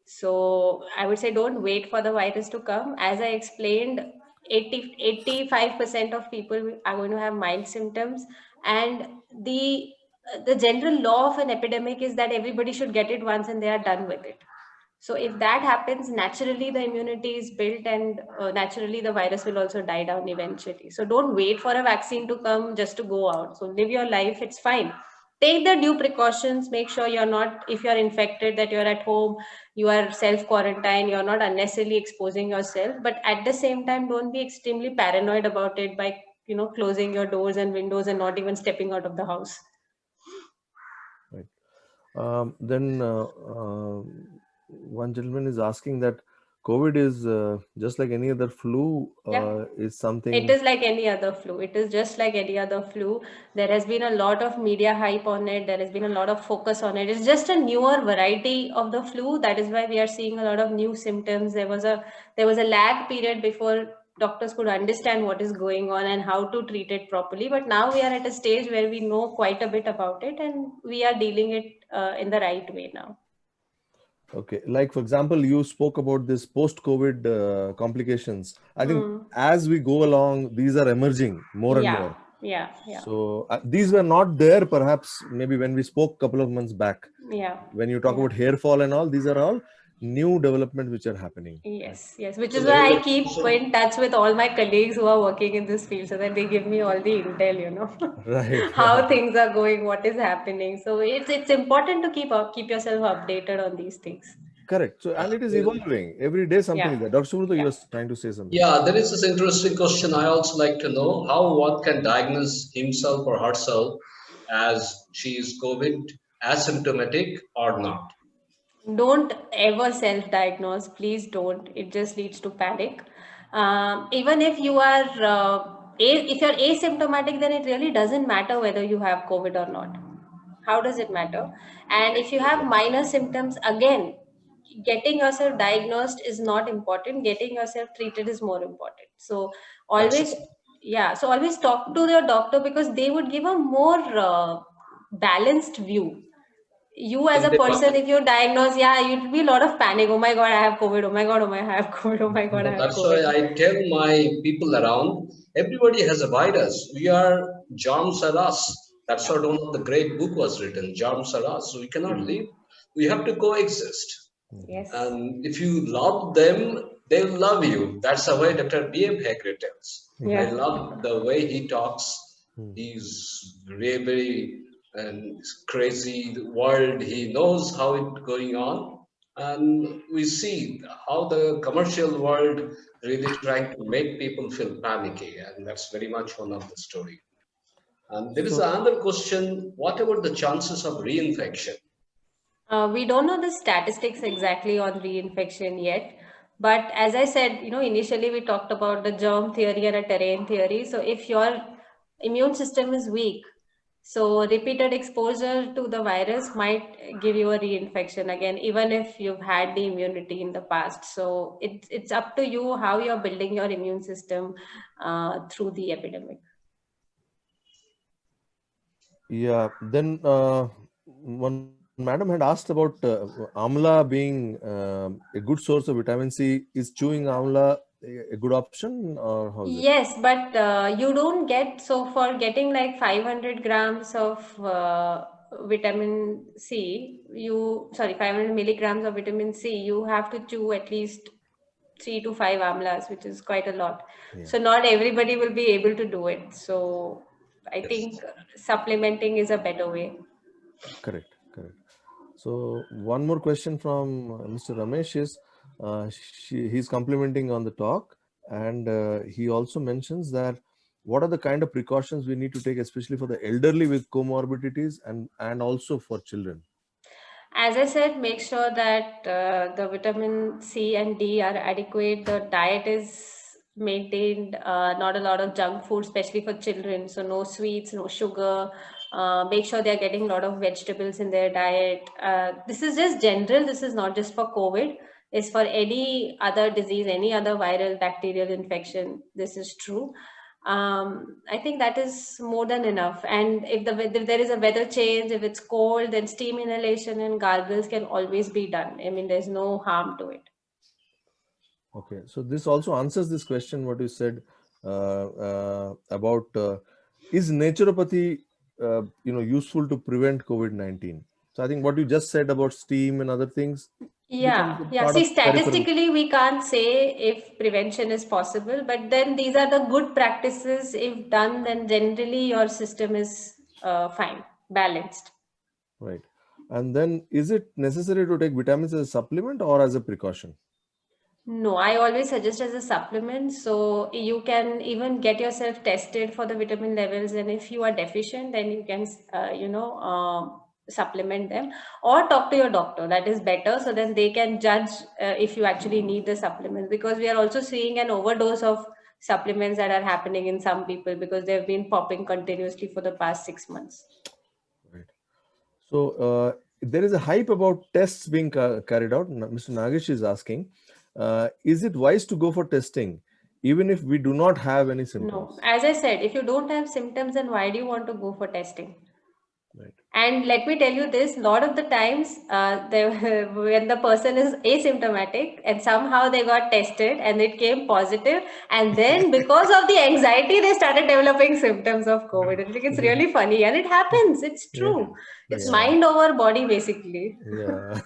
So I would say don't wait for the virus to come. As I explained, 85% of people are going to have mild symptoms, and the general law of an epidemic is that everybody should get it once and they are done with it. So if that happens, naturally the immunity is built, and naturally the virus will also die down eventually. So don't wait for a vaccine to come just to go out. So live your life, it's fine. Take the due precautions, make sure you're not, if you're infected, that you're at home, you are self-quarantine, you're not unnecessarily exposing yourself. But at the same time, don't be extremely paranoid about it by, closing your doors and windows and not even stepping out of the house. Right. Then one gentleman is asking that COVID is just like any other flu, Yeah. is something. It is like any other flu. It is just like any other flu. There has been a lot of media hype on it. There has been a lot of focus on it. It's just a newer variety of the flu. That is why we are seeing a lot of new symptoms. There was a lag period before doctors could understand what is going on and how to treat it properly. But now we are at a stage where we know quite a bit about it, and we are dealing it in the right way now. Okay, like for example, you spoke about this post-COVID complications. I think as we go along, these are emerging more and more. Yeah. So these were not there perhaps maybe when we spoke a couple of months back. Yeah. When you talk about hair fall and all, these are all new developments which are happening. Yes, which So is there why is I a keep question. in touch with all my colleagues who are working in this field, so that they give me all the intel, Right. how things are going, what is happening. So it's important to keep yourself updated on these things. Correct. So, and it is evolving every day. Something Yeah. is there. Dr. Subrata, you Yeah. were trying to say something. Yeah, there is this interesting question. I also like to know how one can diagnose himself or herself as she is COVID asymptomatic or not. Don't ever self-diagnose. Please don't. It just leads to panic. Even if you are, if you're asymptomatic, then it really doesn't matter whether you have COVID or not. How does it matter? And if you have minor symptoms, again, getting yourself diagnosed is not important. Getting yourself treated is more important. So always, so always talk to your doctor, because they would give a more balanced view. You as If a they person, want, if you're diagnosed, you'd be a lot of panic. Oh my God, I have COVID. Oh my God, I have COVID. Oh my God, I have that's why COVID. I tell my people around, everybody has a virus. We are germs are us. That's what one of the great book was written, germs are us. So we cannot live. We have to coexist. Yes. And if you love them, they'll love you. That's the way Dr. B.M. Hegre tells. I love the way he talks. He's really very crazy world. He knows how it's going on. And we see how the commercial world really trying to make people feel panicky. And that's very much one of the story. And there is another question. What about the chances of reinfection? We don't know the statistics exactly on reinfection yet. But as I said, initially we talked about the germ theory and a terrain theory. So if your immune system is weak, so repeated exposure to the virus might give you a reinfection again, even if you've had the immunity in the past. So it's up to you how you're building your immune system through the epidemic. Yeah. Then one madam had asked about amla being a good source of vitamin C. Is chewing amla a good option, or how is it? Yes, but you don't get, so for getting like 500 grams of vitamin C, 500 milligrams of vitamin C, you have to chew at least 3 to 5 amlas, which is quite a lot. Yeah. So not everybody will be able to do it. So I Yes. think supplementing is a better way. Correct. So one more question from Mr. Ramesh is, he's complimenting on the talk, and he also mentions that what are the kind of precautions we need to take, especially for the elderly with comorbidities and also for children. As I said, make sure that the vitamin C and D are adequate. The diet is maintained, not a lot of junk food, especially for children. So no sweets, no sugar. Make sure they're getting a lot of vegetables in their diet. This is just general. This is not just for COVID. It's for any other disease, any other viral bacterial infection. This is true. I think that is more than enough. And if there is a weather change, if it's cold, then steam inhalation and gargles can always be done. I mean, there's no harm to it. Okay, so this also answers this question what you said about is naturopathy useful to prevent COVID-19? So I think what you just said about steam and other things becomes a Yeah. part See, of peripheral. statistically, we can't say if prevention is possible, but then these are the good practices. If done, then generally your system is fine, balanced. Right. And then is it necessary to take vitamins as a supplement or as a precaution? No, I always suggest as a supplement. So you can even get yourself tested for the vitamin levels, and if you are deficient, then you can, supplement them or talk to your doctor. That is better. So then they can judge if you actually need the supplements, because we are also seeing an overdose of supplements that are happening in some people because they've been popping continuously for the past 6 months. Right. So there is a hype about tests being carried out. Mr. Nagesh is asking, is it wise to go for testing even if we do not have any symptoms? No, as I said, if you don't have symptoms, then why do you want to go for testing? Right. And let me tell you this, a lot of the times when the person is asymptomatic and somehow they got tested and it came positive, and then because of the anxiety, they started developing symptoms of COVID. I think it's really funny, and it happens. It's true. It's mind over body, basically. Yeah.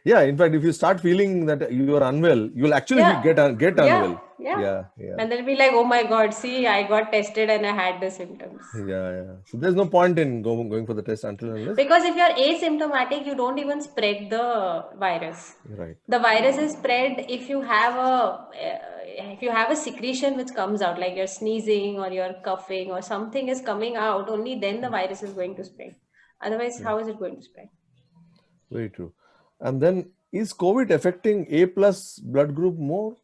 Yeah. In fact, if you start feeling that you are unwell, you will actually get unwell. Yeah. And they'll be like, oh my God, see, I got tested and I had the symptoms. Yeah. So there's no point in going for the test until unless. Because if you're asymptomatic, you don't even spread the virus. Right. The virus is spread if you have a secretion which comes out, like you're sneezing or you're coughing or something is coming out, only then the virus is going to spread. Otherwise, how is it going to spread? Very true. And then is COVID affecting A+ blood group more?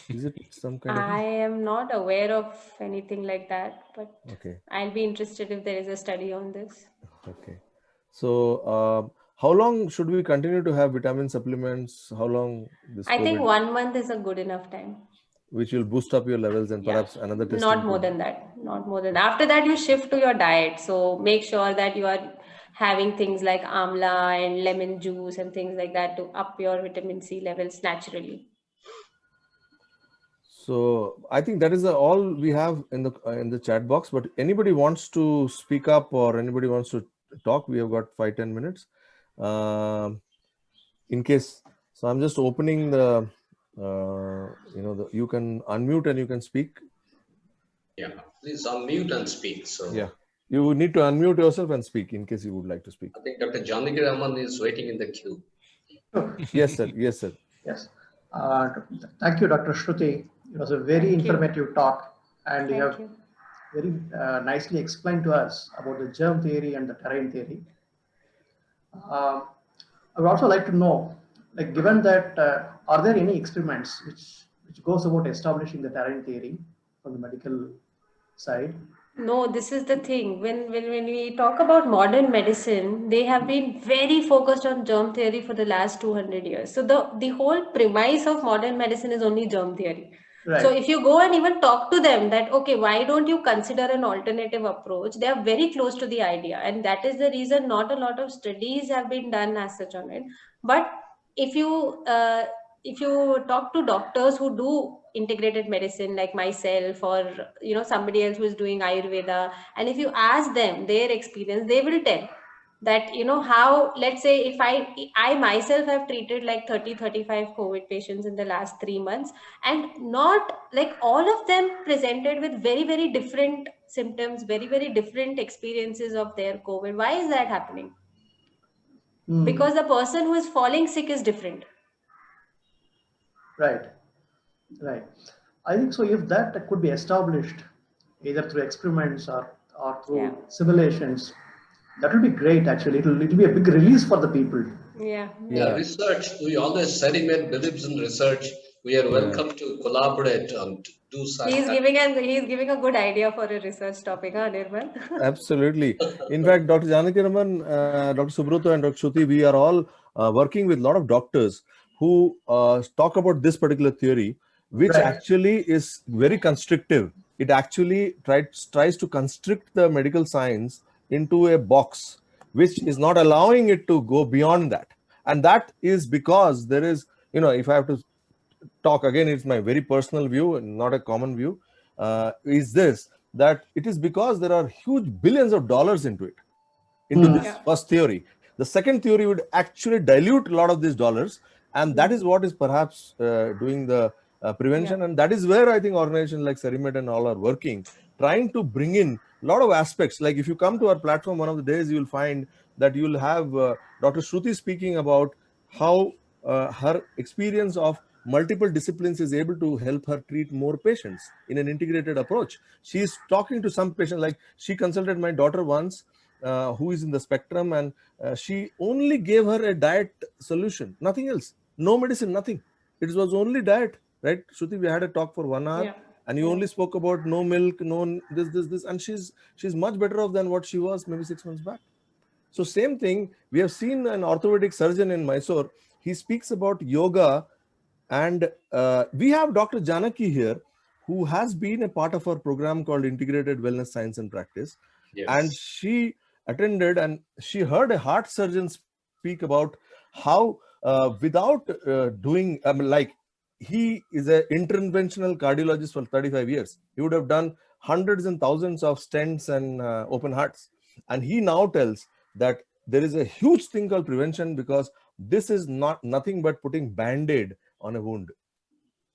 Is it some kind of? I am not aware of anything like that, but okay. I'll be interested if there is a study on this. Okay. So how long should we continue to have vitamin supplements? How long this I think COVID, 1 month is a good enough time. which will boost up your levels and perhaps another testing? Not more than that. Not more than that. After that, you shift to your diet. So make sure that you are having things like amla and lemon juice and things like that to up your vitamin C levels naturally. So I think that is all we have in the chat box. But anybody wants to speak up or anybody wants to talk, we have got 5-10 minutes. In case, so I'm just opening the. You can unmute and you can speak. Yeah, please unmute and speak. So yeah, you need to unmute yourself and speak in case you would like to speak. I think Dr. Janaki Raman is waiting in the queue. Yes, sir. Yes, sir. Yes. Thank you, Dr. Shruti. It was a very informative talk, and you have very nicely explained to us about the germ theory and the terrain theory. I would also like to know, like, given that, are there any experiments which goes about establishing the terrain theory from the medical side? No, this is the thing. When we talk about modern medicine, they have been very focused on germ theory for the last 200 years. So the whole premise of modern medicine is only germ theory. Right. So if you go and even talk to them that, okay, why don't you consider an alternative approach? They are very close to the idea. And that is the reason not a lot of studies have been done as such on it. But if you talk to doctors who do integrated medicine like myself, or somebody else who is doing Ayurveda, and if you ask them their experience, they will tell that how, let's say, if I myself have treated like 30-35 COVID patients in the last 3 months, and not like all of them presented with very, very different symptoms, very, very different experiences of their COVID. Why is that happening? Because the person who is falling sick is different. Right. Right. I think so. If that could be established either through experiments or through simulations, that will be great. Actually, it'll be a big release for the people. Yeah. Research. We always SERIMED believes in research. We are welcome to collaborate and do something. He's giving a good idea for a research topic, huh, Nirmal? Absolutely. In fact, Dr. Janaki Raman, Dr. Subrata and Dr. Shruti, we are all working with a lot of doctors who talk about this particular theory, which actually is very constrictive. It actually tries to constrict the medical science into a box, which is not allowing it to go beyond that. And that is because there is, if I have to talk again, it's my very personal view, not a common view, is this, that it is because there are huge billions of dollars into this first theory. The second theory would actually dilute a lot of these dollars, and that is what is perhaps doing the prevention. And that is where I think organizations like SERIMED and all are working, trying to bring in a lot of aspects. Like if you come to our platform one of the days, you will find that you will have Dr. Shruti speaking about how her experience of multiple disciplines is able to help her treat more patients in an integrated approach. She's talking to some patients, like she consulted my daughter once, who is in the spectrum, and she only gave her a diet solution, nothing else, no medicine, nothing. It was only diet, right? Shruti, we had a talk for 1 hour, and you only spoke about no milk, no this, and she's much better off than what she was maybe 6 months back. So same thing, we have seen an orthopedic surgeon in Mysore. He speaks about yoga, and we have Dr. Janaki here, who has been a part of our program called Integrated Wellness Science and Practice. Yes. And she attended and she heard a heart surgeon speak about how without doing, like he is an interventional cardiologist for 35 years. He would have done hundreds and thousands of stents and open hearts. And he now tells that there is a huge thing called prevention, because this is nothing but putting Band-Aid on a wound.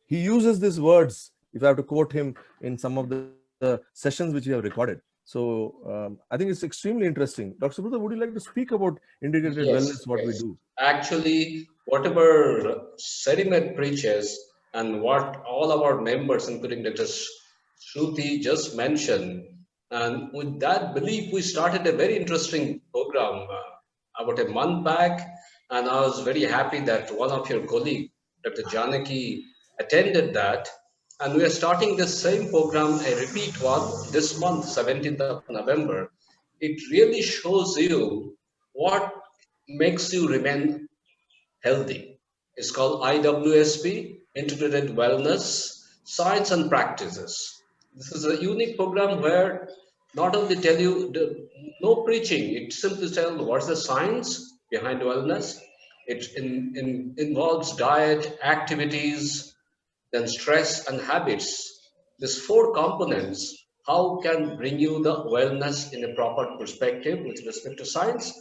He uses these words, if I have to quote him, in some of the sessions which we have recorded. So I think it's extremely interesting. Dr. Subrata, would you like to speak about integrated wellness, what we do? Actually, whatever SERIMED preaches and what all our members, including Dr. Shruti, just mentioned, and with that belief, we started a very interesting program about a month back, and I was very happy that one of your colleagues, Dr. Janaki, attended that. And we are starting the same program, a repeat one, this month, 17th of November. It really shows you what makes you remain healthy. It's called IWSP, Integrated Wellness, Science and Practices. This is a unique program where not only tell you no preaching, it simply tells what's the science behind wellness. It involves diet, activities, then stress and habits. These 4 components, how can bring you the wellness in a proper perspective with respect to science.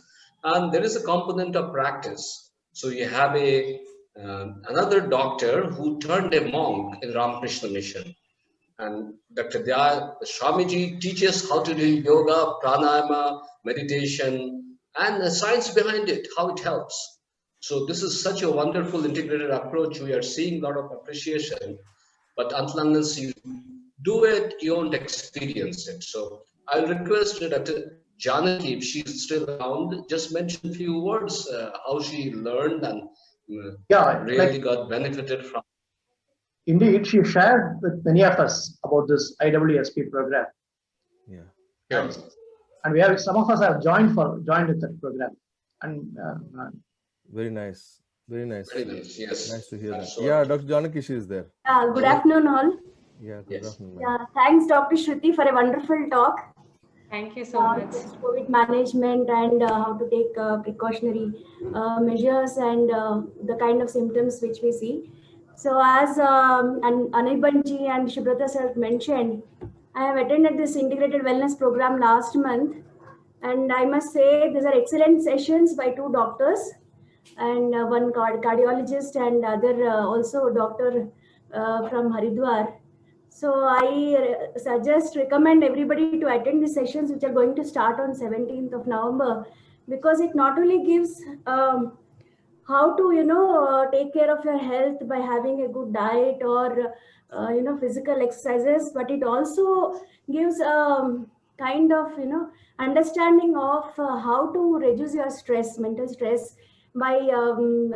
And there is a component of practice. So you have another doctor who turned a monk in Ramakrishna Mission. And Dr. Swamiji teaches how to do yoga, pranayama, meditation, and the science behind it, how it helps. So this is such a wonderful integrated approach. We are seeing a lot of appreciation, but until unless you do it, you won't experience it. So I'll request Dr. Janaki, if she's still around, just mention a few words, how she learned and really got benefited from. Indeed, she shared with many of us about this IWSP program. Yeah. And we have some of us have joined with that program. And very nice. Very nice. Very nice. Yes. Nice to hear that. That's Yeah, what. Dr. Janaki, she is there. Good afternoon, all. Yeah, good Yes. afternoon, ma'am. Yeah, thanks, Dr. Shruti, for a wonderful talk Thank you so on much. COVID management and how to take precautionary measures and the kind of symptoms which we see. So, as Anirbanji and Shubrata sir mentioned, I have attended this integrated wellness program last month, and I must say these are excellent sessions by two doctors and one cardiologist and other also doctor from Haridwar. So I recommend everybody to attend the sessions which are going to start on 17th of November, because it not only gives how to take care of your health by having a good diet or physical exercises, but it also gives kind of understanding of how to reduce your stress, mental stress, by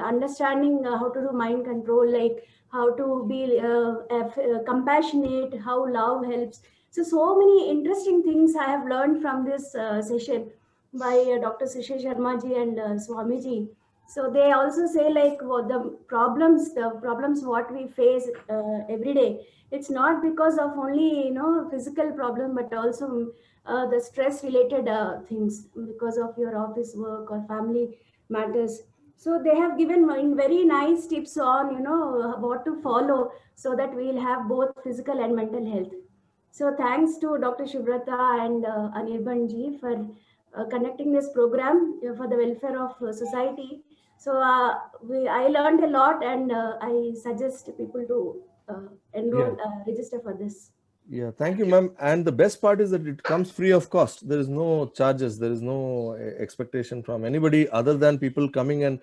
understanding how to do mind control, like how to be compassionate, how love helps. So many interesting things I have learned from this session by Dr. Sushil Sharma ji and Swamiji. So they also say like what the problems what we face every day. It's not because of only physical problem, but also the stress related things because of your office work or family matters. So they have given very nice tips on what to follow so that we'll have both physical and mental health. So thanks to Dr. Shubrata and Anirban ji for conducting this program for the welfare of society. So I learned a lot, and I suggest people to enroll, register for this. Yeah, thank you, ma'am. And the best part is that it comes free of cost. There is no charges. There is no expectation from anybody other than people coming and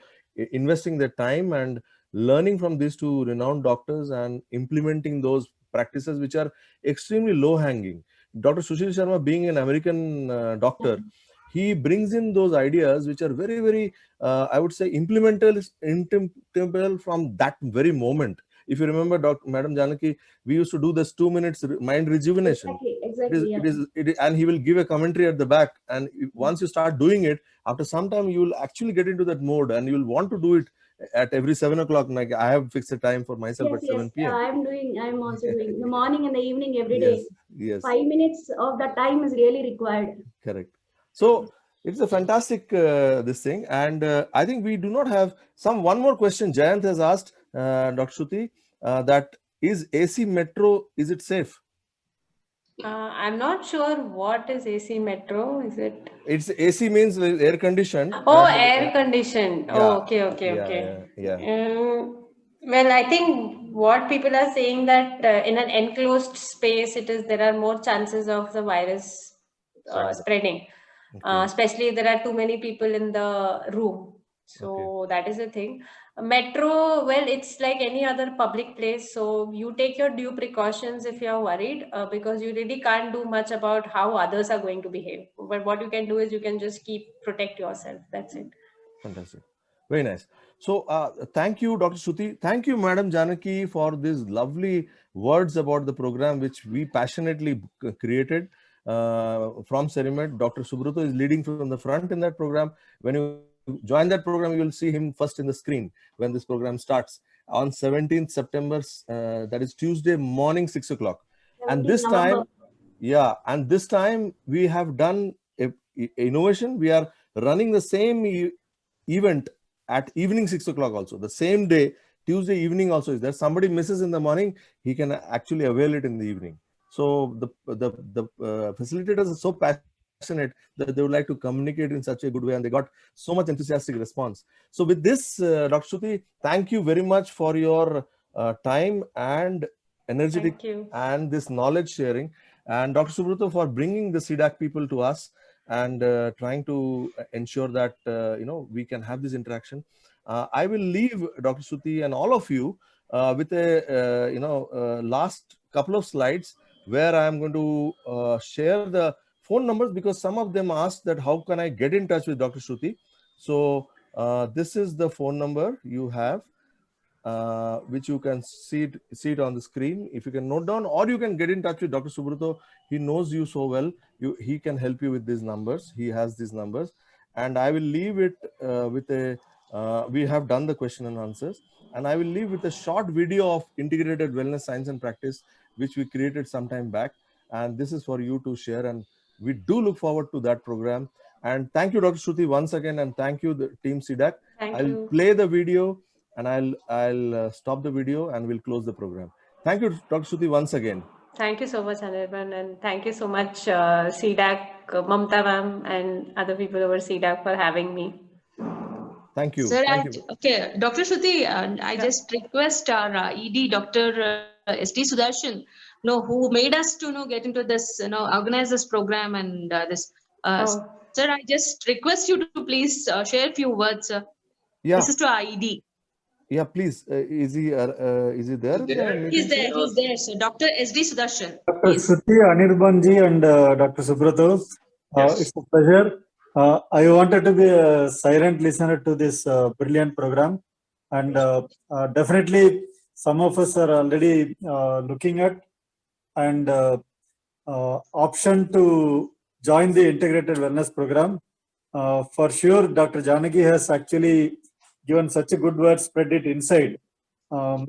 investing their time and learning from these two renowned doctors and implementing those practices which are extremely low hanging. Dr. Sushil Sharma, being an American doctor, he brings in those ideas which are very, very, I would say, implementable from that very moment. If you remember, Madam Janaki, we used to do this 2 minutes mind rejuvenation. Exactly. It is, and he will give a commentary at the back. And once you start doing it, after some time, you will actually get into that mode, and you will want to do it at every 7 o'clock. Like I have fixed a time for myself at 7 p.m. I'm also doing the morning and the evening every day. Yes. 5 minutes of that time is really required. Correct. So it's a fantastic this thing, and I think we do not have one more question. Jayant has asked Dr. Shruti that is AC metro, is it safe? I'm not sure what is AC metro. Is it? It's AC means air conditioned. Oh, air conditioned. Yeah. Oh, okay. Yeah. Well, I think what people are saying that in an enclosed space, there are more chances of the virus spreading, especially if there are too many people in the room. So that is the thing. Metro, well, it's like any other public place. So you take your due precautions if you're worried, because you really can't do much about how others are going to behave. But what you can do is you can just protect yourself. That's it. Fantastic. Very nice. So thank you, Dr. Shruti. Thank you, Madam Janaki, for these lovely words about the program, which we passionately created from Cerimed. Dr. Subrata is leading from the front in that program. When you join that program, you will see him first in the screen when this program starts on 17th September. That is Tuesday morning, 6 o'clock. And this time, this time we have done a innovation. We are running the same event at evening 6 o'clock also. The same day, Tuesday evening also is there. Somebody misses in the morning, he can actually avail it in the evening. So the facilitators are so passionate that they would like to communicate in such a good way, and they got so much enthusiastic response. So with this, Dr. Shruti, thank you very much for your time and energetic and this knowledge sharing, and Dr. Subrata for bringing the CDAC people to us and trying to ensure that we can have this interaction. I will leave Dr. Shruti and all of you with a last couple of slides where I am going to share the phone numbers, because some of them asked that how can I get in touch with Dr. Shruti. So this is the phone number you have, which you can see it on the screen. If you can note down, or you can get in touch with Dr. Subrata. He knows you so well. He can help you with these numbers. He has these numbers, and I will leave it with a We have done the question and answers, and I will leave with a short video of integrated wellness science and practice, which we created some time back. And this is for you to share. And we do look forward to that program. And thank you, Dr. Shruti, once again. And thank you, the team CDAC. I'll play the video and I'll stop the video and we'll close the program. Thank you, Dr. Shruti, once again. Thank you so much, Anirban, and thank you so much, CDAC, Mamta ma'am, and other people over CDAC for having me. Thank you. Sir, Thank you. okay, Dr. Shruti, I just request our ED, Dr. S.D. Sudarshan, who made us to get into this, organize this program and this. Sir, I just request you to please share a few words. Yeah. This is to our ED. Yeah, please. Is he there? He's there, sir. Dr. S.D. Sudarshan. Dr. Shruti, Anirbanji, and Dr. Subrata. It's a pleasure. I wanted to be a silent listener to this brilliant program. And definitely, some of us are already looking at and option to join the integrated wellness program. For sure, Dr. Janaki has actually given such a good word, spread it inside. I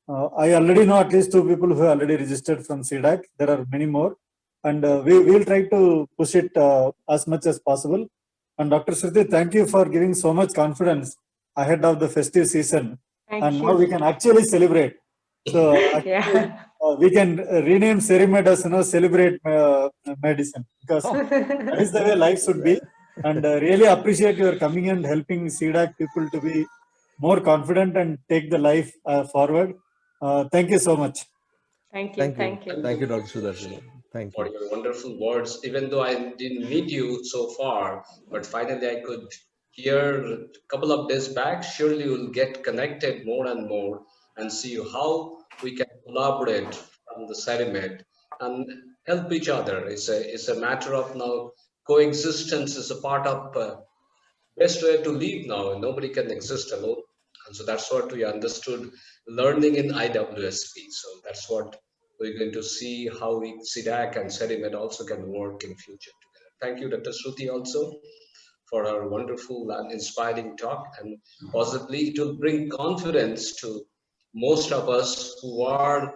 already know at least 2 people who have already registered from CDAC. There are many more. And we will try to push it as much as possible. And Dr. Shruti, thank you for giving so much confidence ahead of the festive season. Now we can actually celebrate. So we can rename Cerimed as celebrate medicine, because that is the way life should be. And really appreciate your coming and helping CDAC people to be more confident and take the life forward. Thank you so much. Thank you. Thank you, Dr. Sudarshan. Thank you for your wonderful words. Even though I didn't meet you so far, but finally I could hear a couple of days back. Surely you'll get connected more and more and see how we can collaborate from the Cerimed and help each other. It's a matter of now coexistence is a part of best way to live now. Nobody can exist alone. And so that's what we understood learning in IWSP. So that's what we're going to see, how CDAC and Cerimed also can work in future together. Thank you, Dr. Shruti, also for her wonderful and inspiring talk. And possibly it will bring confidence to most of us who are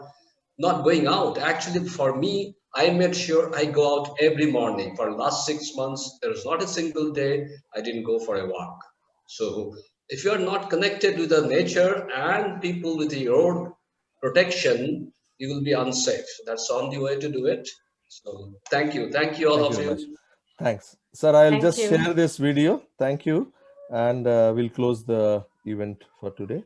not going out. Actually, for me, I made sure I go out every morning. For the last 6 months, there was not a single day I didn't go for a walk. So if you are not connected with the nature and people with your protection, you will be unsafe. That's the only way to do it. So thank you. Thank you all of you. Thanks. Sir, I'll just share this video. Thank you. And we'll close the event for today.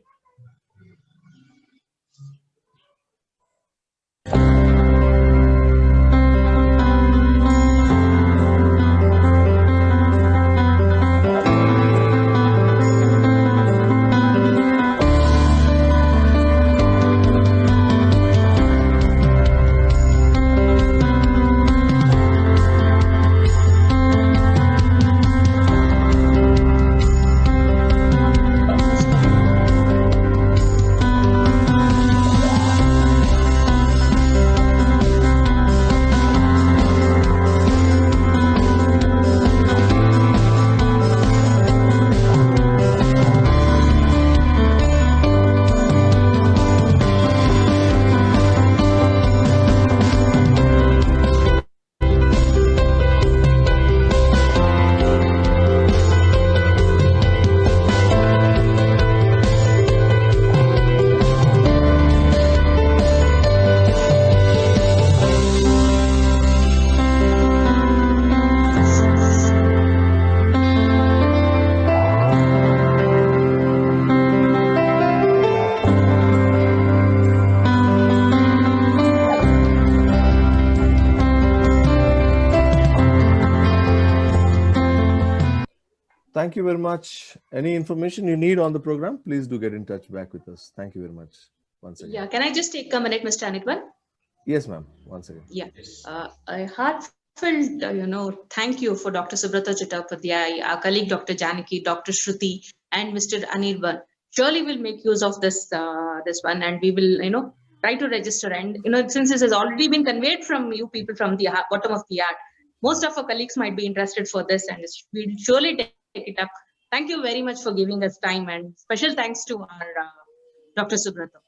Thank you very much. Any information you need on the program, please do get in touch back with us. Thank you very much once again. Yeah, can I just take a minute, Mr. Anirban? Yes, ma'am. Once again. Yeah, a heartfelt, thank you for Dr. Subrata Chattopadhyay, our colleague Dr. Janaki, Dr. Shruti, and Mr. Anirban. Surely we'll make use of this one, and we will, try to register. And since this has already been conveyed from you people from the bottom of the heart, most of our colleagues might be interested for this, and we'll surely take it up Thank you very much for giving us time, and special thanks to our Dr. Subrata.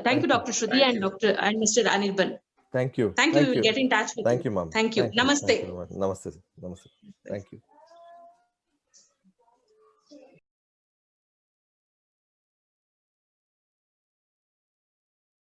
Thank you, Dr. Shruti and Mr. Anirban. Thank you. Thank you. We will get in touch with you. Thank you, ma'am. Thank you. Namaste. Namaste. Namaste. Thank you.